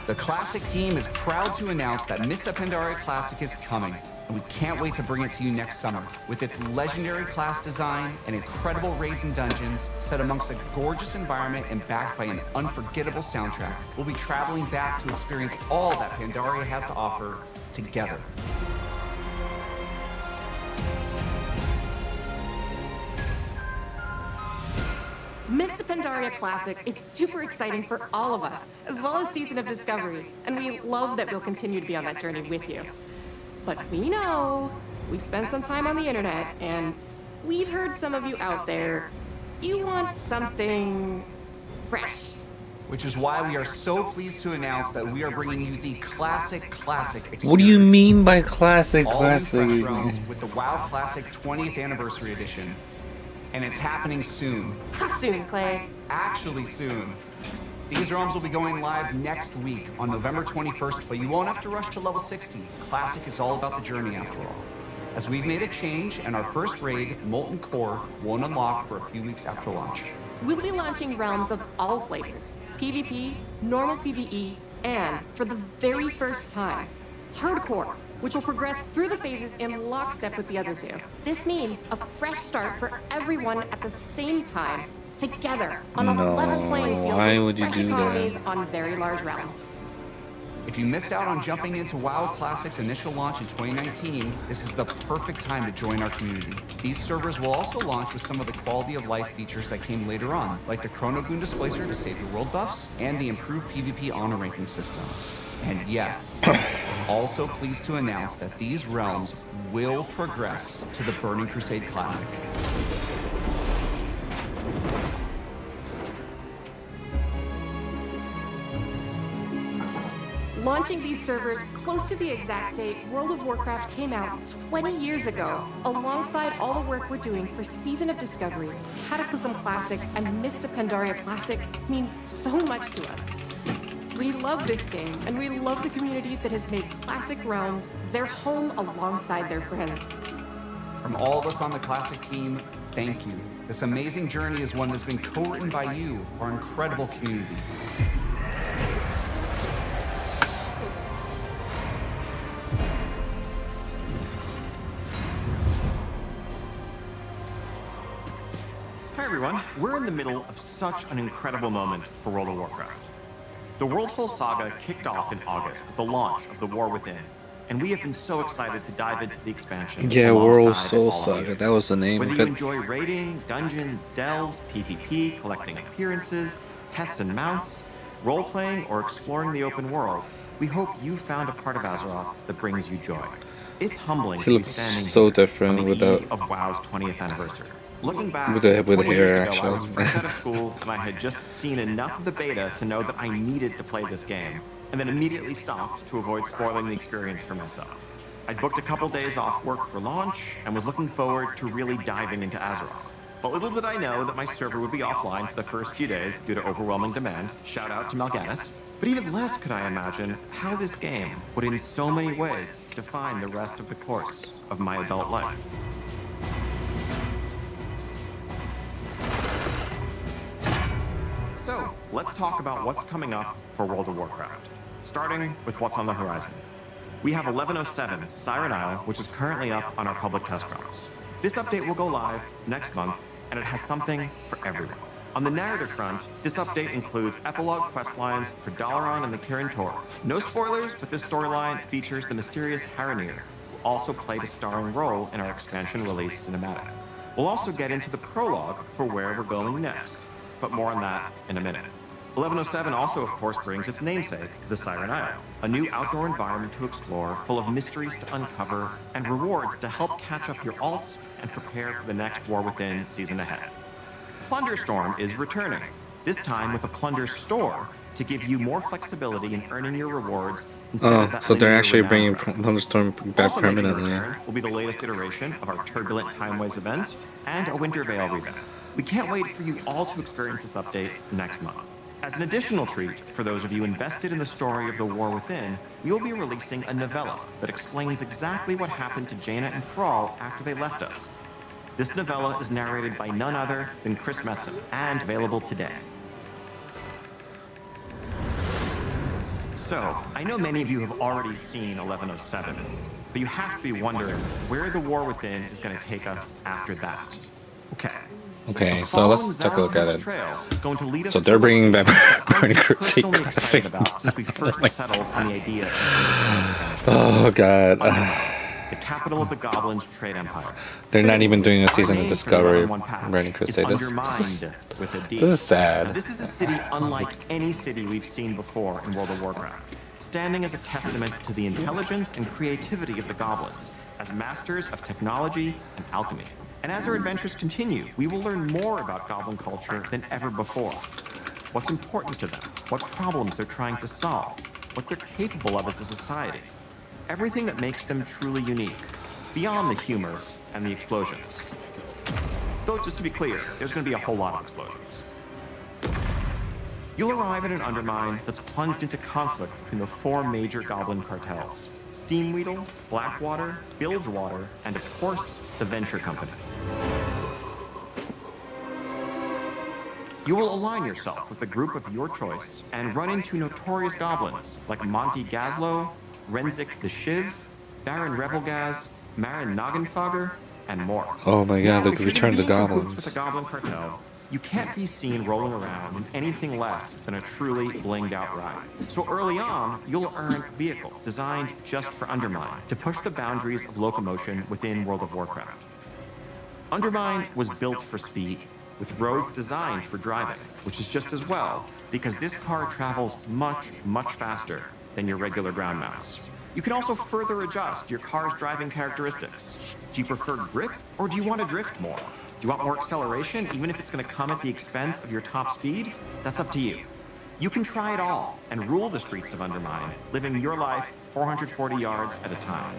The Classic team is proud to announce that Mr. Pandaria Classic is coming, and we can't wait to bring it to you next summer. With its legendary class design and incredible raids and dungeons, set amongst a gorgeous environment and backed by an unforgettable soundtrack, we'll be traveling back to experience all that Pandaria has to offer together. Mr. Pandaria Classic is super exciting for all of us, as well as Season of Discovery, and we love that we'll continue to be on that journey with you. But we know, we spent some time on the internet, and we've heard some of you out there, you want something fresh. Which is why we are so pleased to announce that we are bringing you the Classic experience. What do you mean by classic? All Classic? new fresh realms with the WoW Classic 20th Anniversary Edition. And it's happening soon. How soon, Clay? Actually soon. These realms will be going live next week on November 21st, but you won't have to rush to level 60. Classic is all about the journey after all. As we've made a change, and our first raid, Molten Core, won't unlock for a few weeks after launch. We'll be launching realms of all flavors, PvP, normal PvE, and, for the very first time, Hardcore, which will progress through the phases in lockstep with the other two. This means a fresh start for everyone at the same time, together, on a level playing field why with would you fresh do economies that? on very large realms. If you missed out on jumping into WoW Classic's initial launch in 2019, this is the perfect time to join our community. These servers will also launch with some of the quality of life features that came later on, like the Chronogoon Displacer to save your world buffs, and the improved PvP honor ranking system. And yes, also pleased to announce that these realms will progress to the Burning Crusade Classic. Launching these servers close to the exact date World of Warcraft came out 20 years ago, alongside all the work we're doing for Season of Discovery, Cataclysm Classic, and Mists of Pandaria Classic means so much to us. We love this game, and we love the community that has made Classic Realms their home alongside their friends. From all of us on the Classic team, thank you. This amazing journey is one that's been co-written by you, our incredible community. Hi everyone, we're in the middle of such an incredible moment for World of Warcraft. The World Soul Saga kicked off in August with the launch of the War Within, and we have been so excited to dive into the expansion. Yeah, World alongside Soul all of Saga, you. that was the name Whether of you it. enjoy raiding, dungeons, delves, PvP, collecting appearances, pets and mounts, role-playing, or exploring the open world, we hope you found a part of Azeroth that brings you joy. It's humbling He to be looks standing so here different on the without eve of WoW's 20th anniversary. Looking back, with the 20 years hair, ago, I was actually. fresh out of school and I had just seen enough of the beta to know that I needed to play this game, and then immediately stopped to avoid spoiling the experience for myself. I'd booked a couple days off work for launch and was looking forward to really diving into Azeroth. But little did I know that my server would be offline for the first few days due to overwhelming demand. Shout out to Mal'Ganis. But even less could I imagine how this game would in so many ways define the rest of the course of my adult life. So, let's talk about what's coming up for World of Warcraft, starting with what's on the horizon. We have 1107 Siren Isle, which is currently up on our public test grounds. This update will go live next month, and it has something for everyone. On the narrative front, this update includes epilogue questlines for Dalaran and the Kirin Tor. No spoilers, but this storyline features the mysterious Haranir, who also played a starring role in our expansion release cinematic. We'll also get into the prologue for where we're going next, but more on that in a minute. 1107 also, of course, brings its namesake, the Siren Isle, a new outdoor environment to explore, full of mysteries to uncover, and rewards to help catch up your alts and prepare for the next War Within season ahead. Plunderstorm is returning, this time with a plunder store to give you more flexibility in earning your rewards instead of that So they're linear actually renown bringing track. Thunderstorm back Also making a permanently. return will be the latest iteration of our Turbulent Timeways event and a Winter Veil revamp. We can't wait for you all to experience this update next month. As an additional treat, for those of you invested in the story of the War Within, we'll be releasing a novella that explains exactly what happened to Jaina and Thrall after they left us. This novella is narrated by none other than Chris Metzen, and available today. So, I know many of you have already seen 1107, but you have to be wondering where the War Within is going to take us after that. Okay, so let's take a look at it. So they're bringing back Burning Crusade Classic. Oh god. The capital of the Goblins' trade empire. They're not even doing a season of Discovery Burning Crusade. This is sad. Now, this is a city unlike any city we've seen before in World of Warcraft, standing as a testament to the intelligence and creativity of the Goblins, as masters of technology and alchemy. And as our adventures continue, we will learn more about Goblin culture than ever before. What's important to them, what problems they're trying to solve, what they're capable of as a society. Everything that makes them truly unique, beyond the humor and the explosions. Though, just to be clear, there's going to be a whole lot of explosions. You'll arrive at an Undermine that's plunged into conflict between the 4 major Goblin cartels: Steamweedle, Blackwater, Bilgewater, and of course, the Venture Company. You will align yourself with a group of your choice and run into notorious goblins like Monty Gazlo, Renzik the Shiv, Baron Revelgaz, Marin Noggenfogger, and more. Oh my god, they returned the With goblins. the Goblin cartel, you can't be seen rolling around in anything less than a truly blinged out ride. So early on, you'll earn a vehicle designed just for Undermine to push the boundaries of locomotion within World of Warcraft. Undermine was built for speed, with roads designed for driving, which is just as well, because this car travels much, much faster than your regular ground mounts. You can also further adjust your car's driving characteristics. Do you prefer grip, or do you want to drift more? Do you want more acceleration, even if it's going to come at the expense of your top speed? That's up to you. You can try it all and rule the streets of Undermine, living your life 440 yards at a time.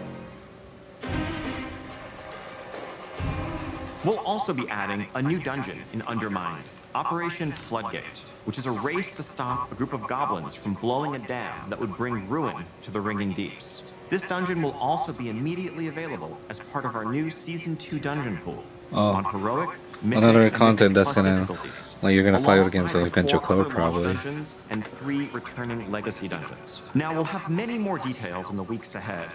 We'll also be adding a new dungeon in Undermine, Operation Floodgate, which is a race to stop a group of goblins from blowing a dam that would bring ruin to the Ringing Deeps. This dungeon will also be immediately available as part of our new Season 2 dungeon pool. On heroic, mythic, Another content that's plus gonna, difficulties, like, you're gonna fight alongside against the 4 Adventure Code other launch probably. dungeons and 3 returning legacy dungeons. Now, we'll have many more details in the weeks ahead,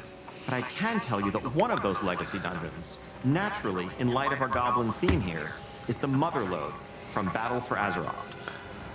but I can tell you that one of those legacy dungeons, naturally, in light of our goblin theme here, is the Motherlode from Battle for Azeroth.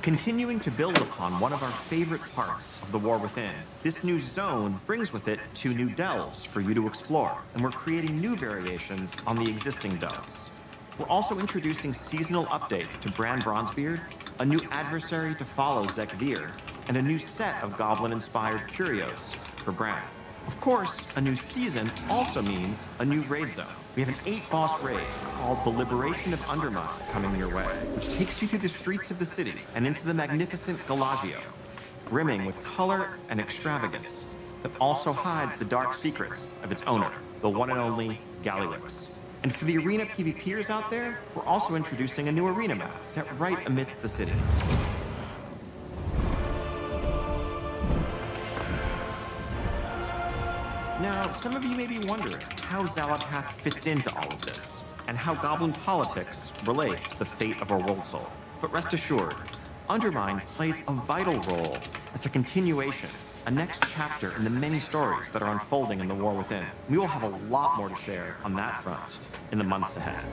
Continuing to build upon one of our favorite parts of the War Within, this new zone brings with it 2 new delves for you to explore, and we're creating new variations on the existing delves. We're also introducing seasonal updates to Bran Bronzebeard, a new adversary to follow Zek Veer, and a new set of goblin-inspired curios for Bran. Of course, a new season also means a new raid zone. We have an 8-boss raid called The Liberation of Undermine coming your way, which takes you through the streets of the city and into the magnificent Galagio, brimming with color and extravagance, that also hides the dark secrets of its owner, the one and only Gallywix. And for the arena PvPers out there, we're also introducing a new arena map set right amidst the city. Now, some of you may be wondering how Xalothath fits into all of this, and how goblin politics relate to the fate of our world soul. But rest assured, Undermine plays a vital role as a continuation, a next chapter in the many stories that are unfolding in the War Within. We will have a lot more to share on that front in the months ahead.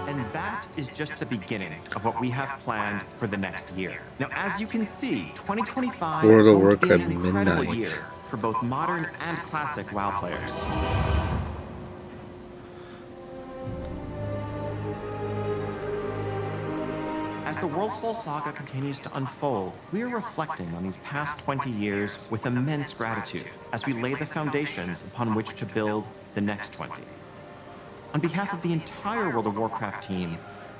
And that is just the beginning of what we have planned for the next year. Now, as you can see, 2025 World is of going to be an Warcraft incredible Midnight. year for both modern and classic WoW players. As the World Soul Saga continues to unfold, we are reflecting on these past 20 years with immense gratitude as we lay the foundations upon which to build the next 20. On behalf of the entire World of Warcraft team,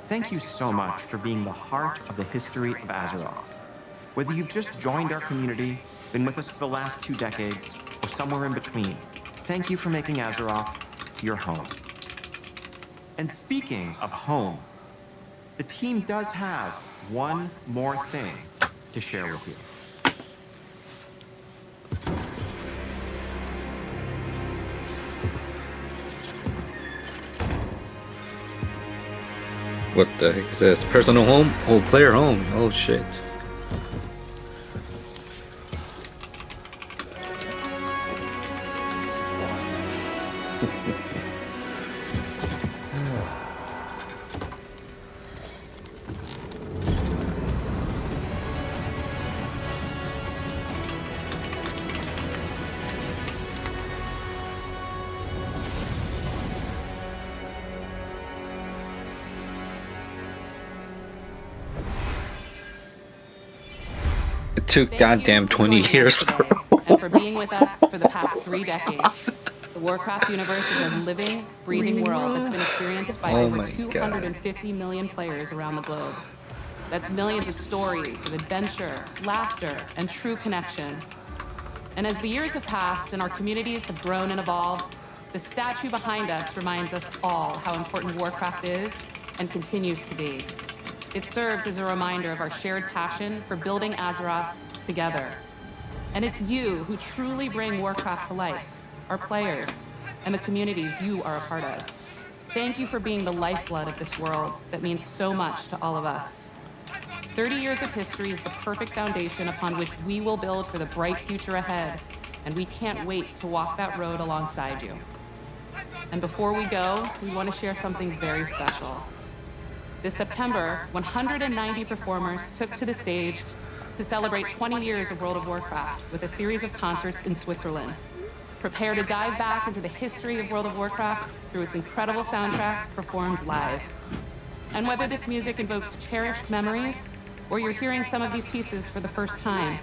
thank you so much for being the heart of the history of Azeroth. Whether you've just joined our community, been with us for the last 2 decades, or somewhere in between, thank you for making Azeroth your home. And speaking of home, the team does have one more thing to share with you. What the heck is this? Personal home? Oh, player home. Oh shit. It took goddamn 20 years, bro. And for being with us for the past 3 decades. The Warcraft universe is a living, breathing world that's been experienced by Oh over my 250 million players around the globe. That's millions of stories of adventure, laughter, and true connection. And as the years have passed and our communities have grown and evolved, the statue behind us reminds us all how important Warcraft is and continues to be. It serves as a reminder of our shared passion for building Azeroth together. And it's you who truly bring Warcraft to life, our players, and the communities you are a part of. Thank you for being the lifeblood of this world that means so much to all of us. 30 years of history is the perfect foundation upon which we will build for the bright future ahead, and we can't wait to walk that road alongside you. And before we go, we want to share something very special. This September, 190 performers took to the stage to celebrate 20 years of World of Warcraft with a series of concerts in Switzerland. Prepare to dive back into the history of World of Warcraft through its incredible soundtrack performed live. And whether this music invokes cherished memories or you're hearing some of these pieces for the first time,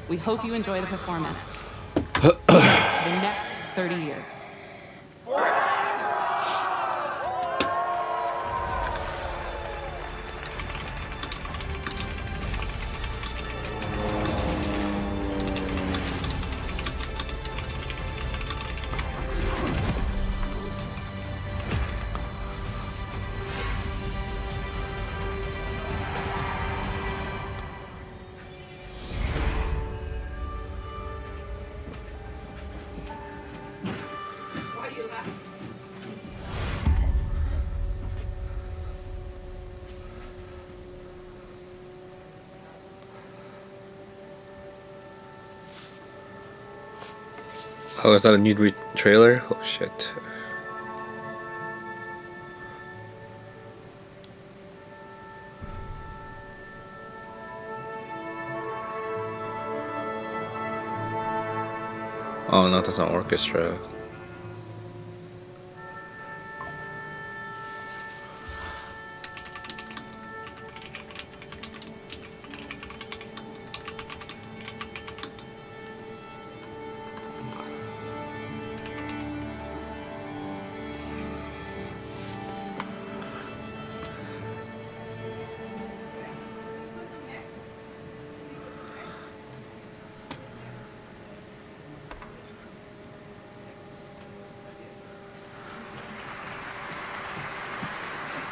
we hope you enjoy the performance. Here's to the next 30 years. Oh, is that a new trailer? Oh shit. Oh no, that's not orchestra.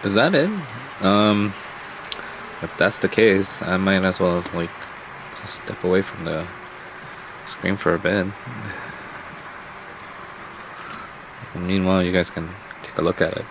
Is that it? If that's the case, I might as well like just step away from the screen for a bit. And meanwhile, you guys can take a look at it.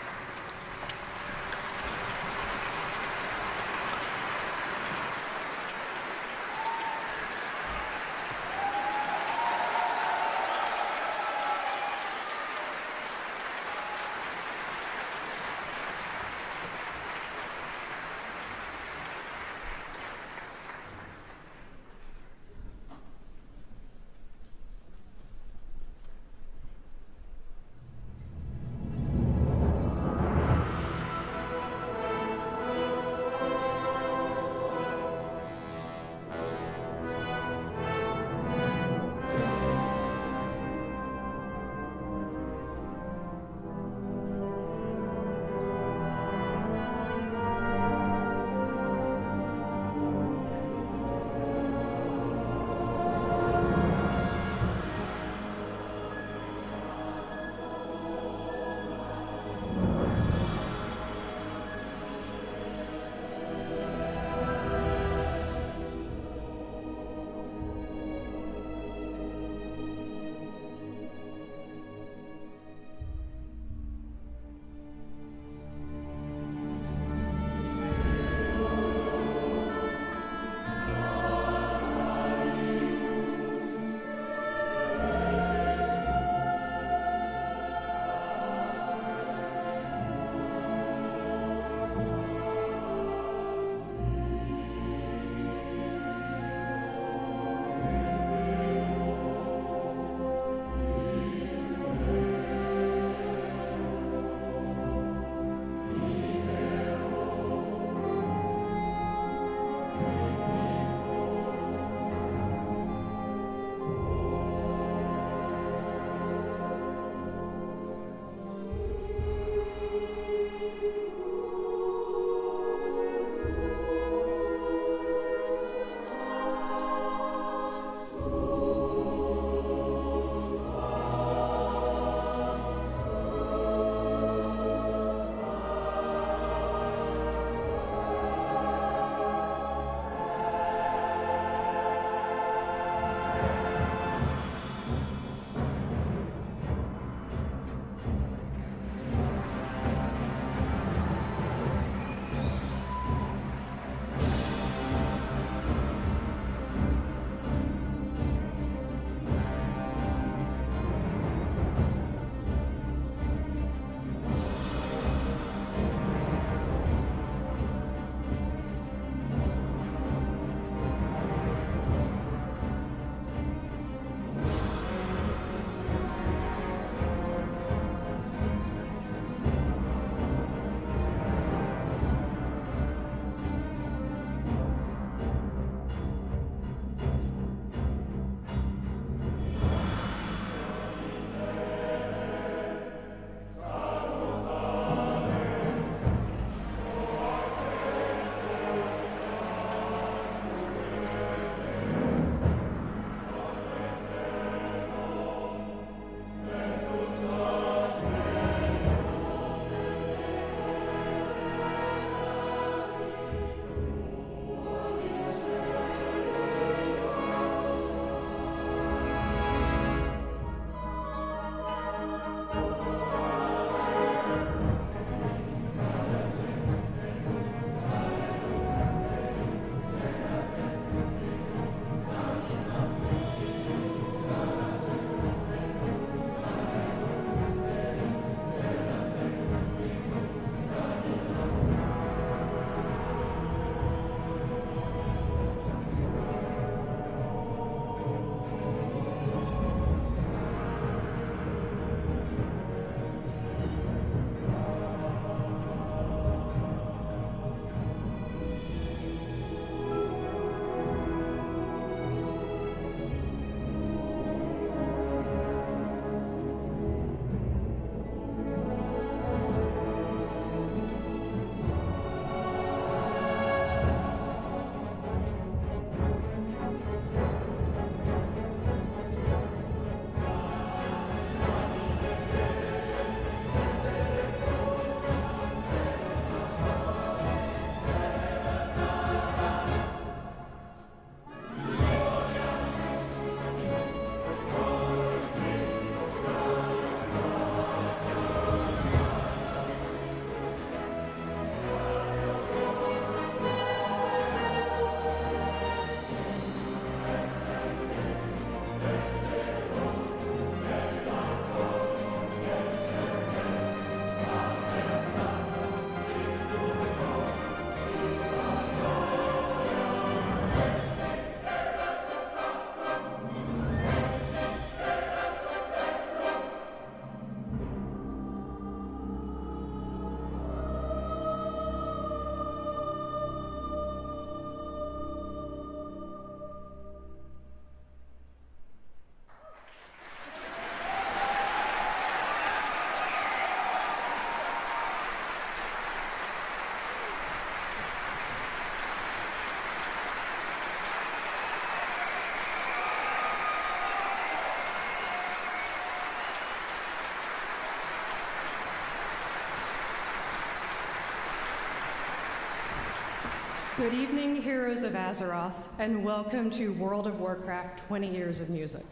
Good evening, heroes of Azeroth, and welcome to World of Warcraft 20 Years of Music.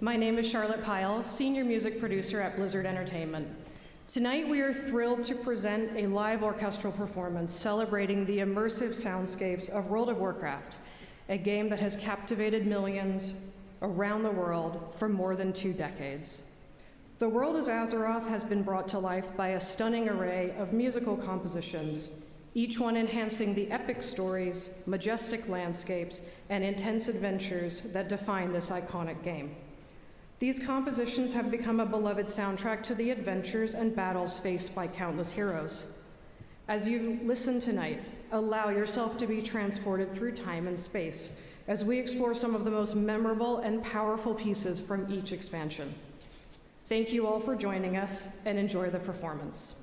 My name is Charlotte Pyle, Senior Music Producer at Blizzard Entertainment. Tonight we are thrilled to present a live orchestral performance celebrating the immersive soundscapes of World of Warcraft, a game that has captivated millions around the world for more than 2 decades. The world of Azeroth has been brought to life by a stunning array of musical compositions, each one enhancing the epic stories, majestic landscapes, and intense adventures that define this iconic game. These compositions have become a beloved soundtrack to the adventures and battles faced by countless heroes. As you listen tonight, allow yourself to be transported through time and space as we explore some of the most memorable and powerful pieces from each expansion. Thank you all for joining us, and enjoy the performance.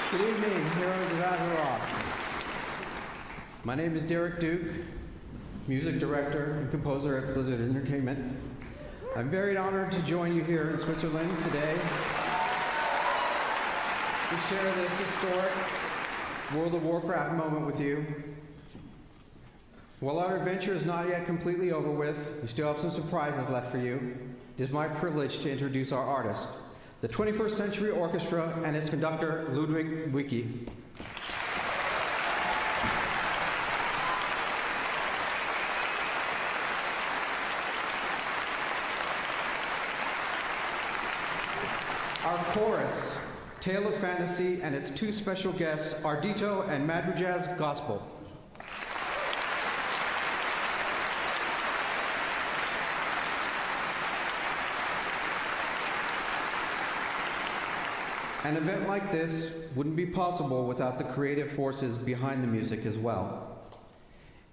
Good evening, heroes of Azeroth. My name is Derek Duke, music director and composer at Blizzard Entertainment. I'm very honored to join you here in Switzerland today to share this historic World of Warcraft moment with you. While our adventure is not yet completely over with, we still have some surprises left for you. It is my privilege to introduce our artist, the 21st Century Orchestra and its conductor, Ludwig Wicki. Our chorus, Tale of Fantasy, and its two special guests, Ardito and Madrigaz Gospel. An event like this wouldn't be possible without the creative forces behind the music as well.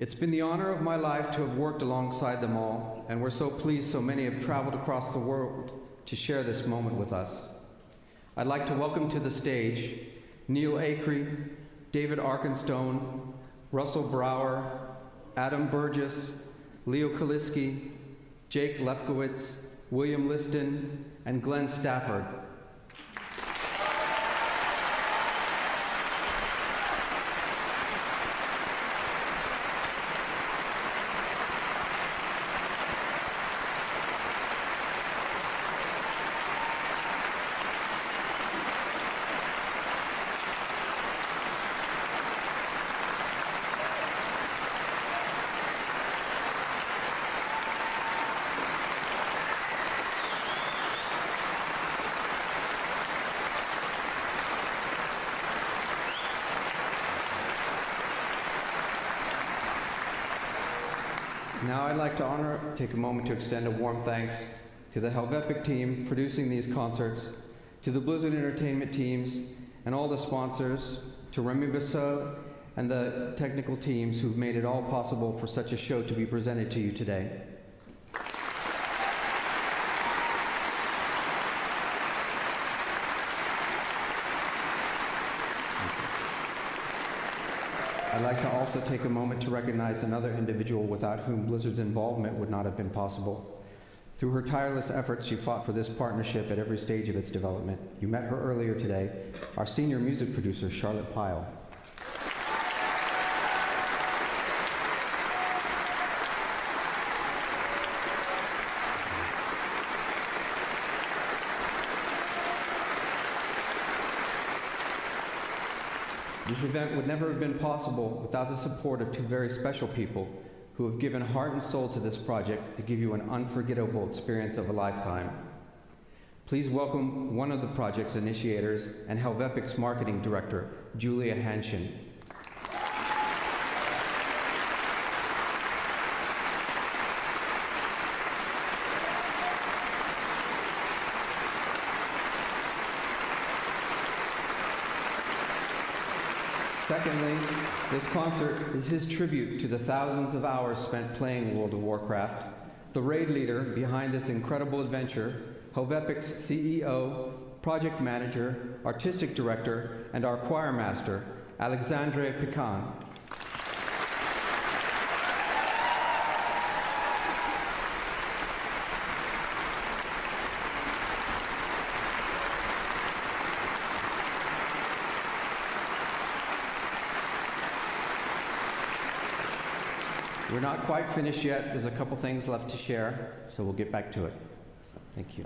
It's been the honor of my life to have worked alongside them all, and we're so pleased so many have traveled across the world to share this moment with us. I'd like to welcome to the stage Neil Acree, David Arkenstone, Russell Brower, Adam Burgess, Leo Kaliski, Jake Lefkowitz, William Liston, and Glenn Stafford. Now I'd like to take a moment to extend a warm thanks to the Helvetic team producing these concerts, to the Blizzard Entertainment teams, and all the sponsors, to Remy Bissot and the technical teams who've made it all possible for such a show to be presented to you today. I'd like to also take a moment to recognize another individual without whom Blizzard's involvement would not have been possible. Through her tireless efforts, she fought for this partnership at every stage of its development. You met her earlier today, our senior music producer, Charlotte Pyle. This event would never have been possible without the support of two very special people who have given heart and soul to this project to give you an unforgettable experience of a lifetime. Please welcome one of the project's initiators and Helvepic's marketing director, Julia Hanshin. Secondly, this concert is his tribute to the thousands of hours spent playing World of Warcraft. The raid leader behind this incredible adventure, Helvepic's CEO, project manager, artistic director, and our choir master, Alexandre Pican. We're not quite finished yet. There's a couple things left to share, so we'll get back to it. Thank you.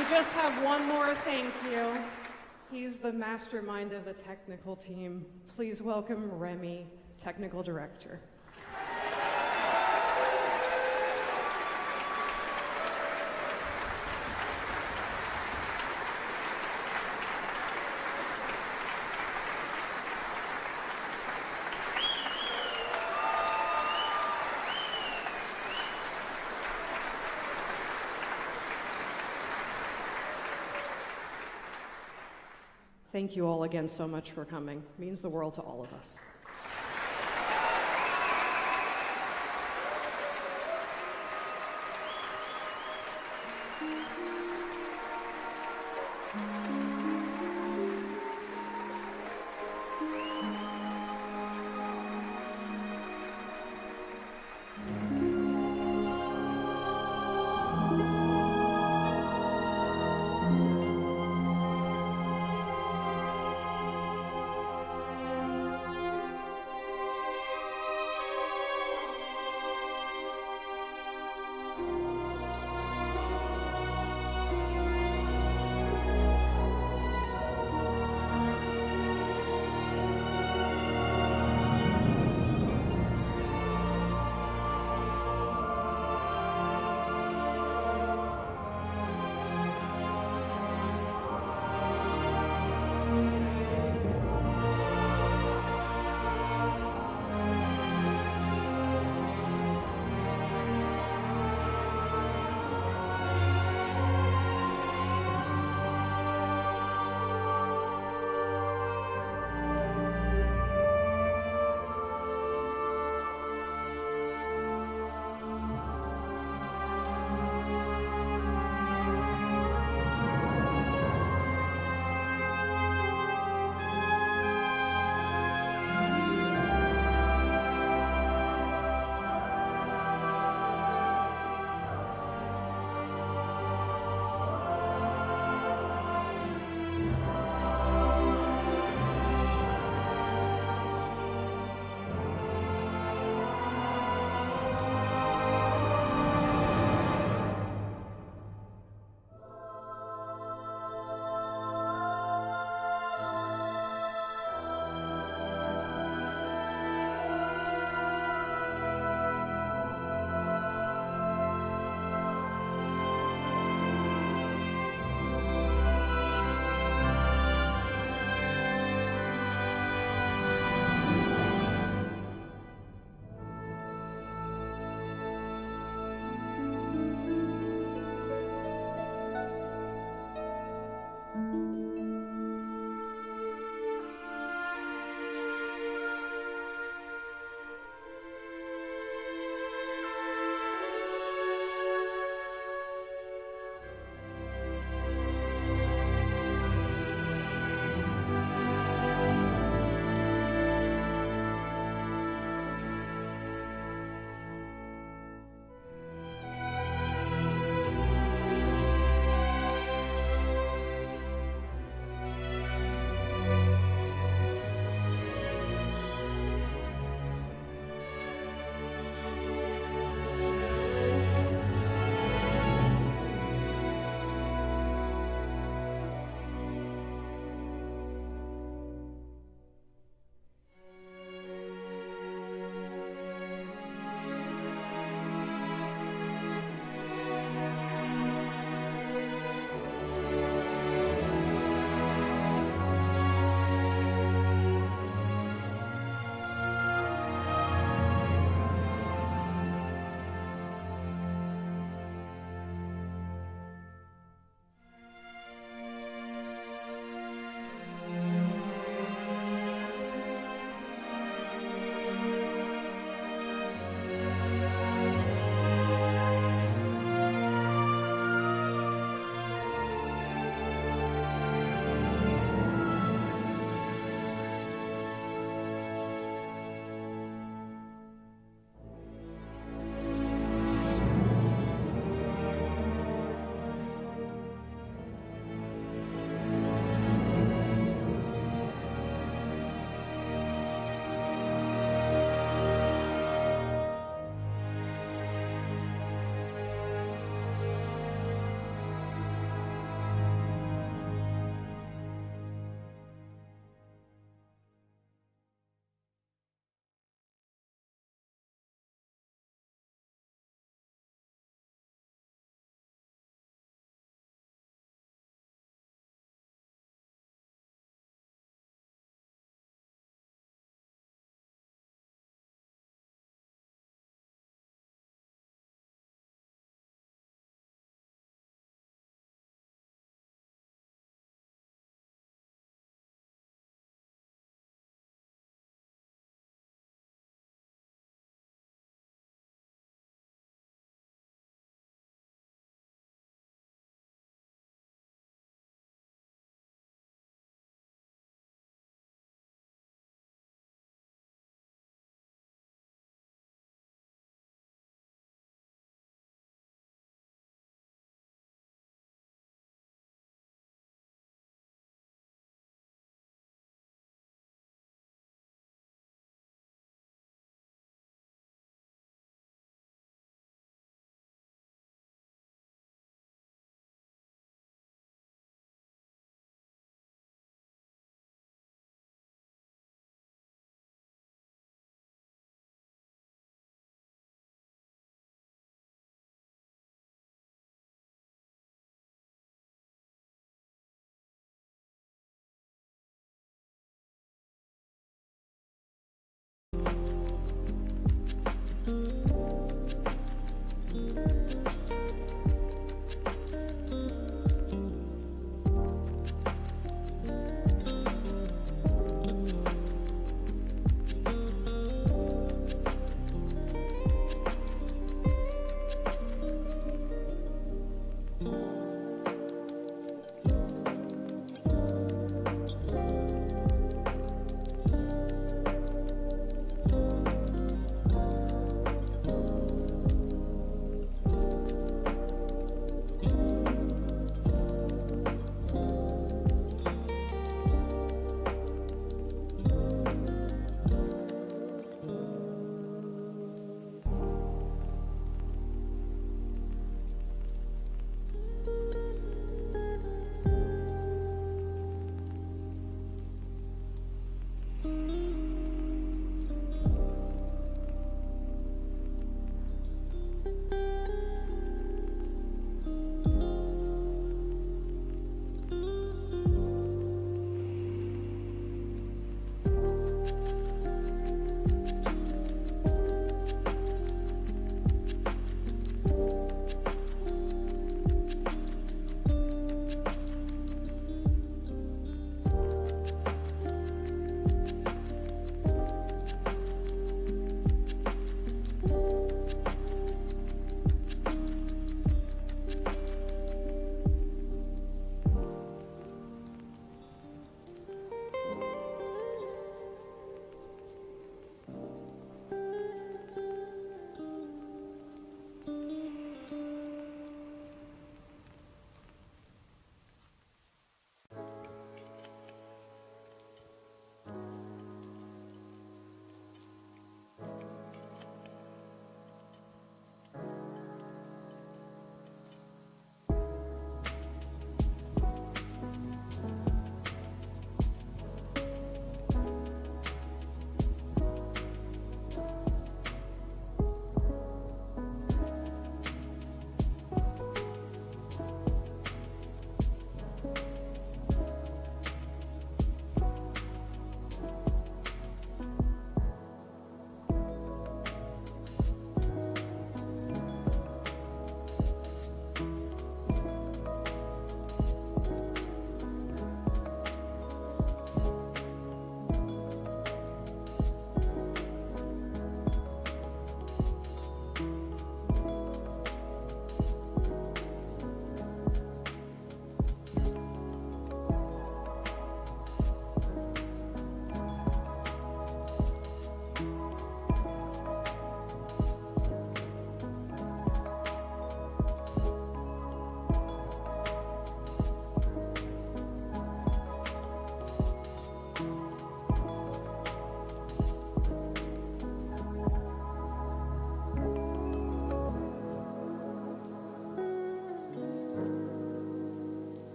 We just have one more thank you. He's the mastermind of the technical team. Please welcome Remy, Technical Director. Thank you all again so much for coming. It means the world to all of us.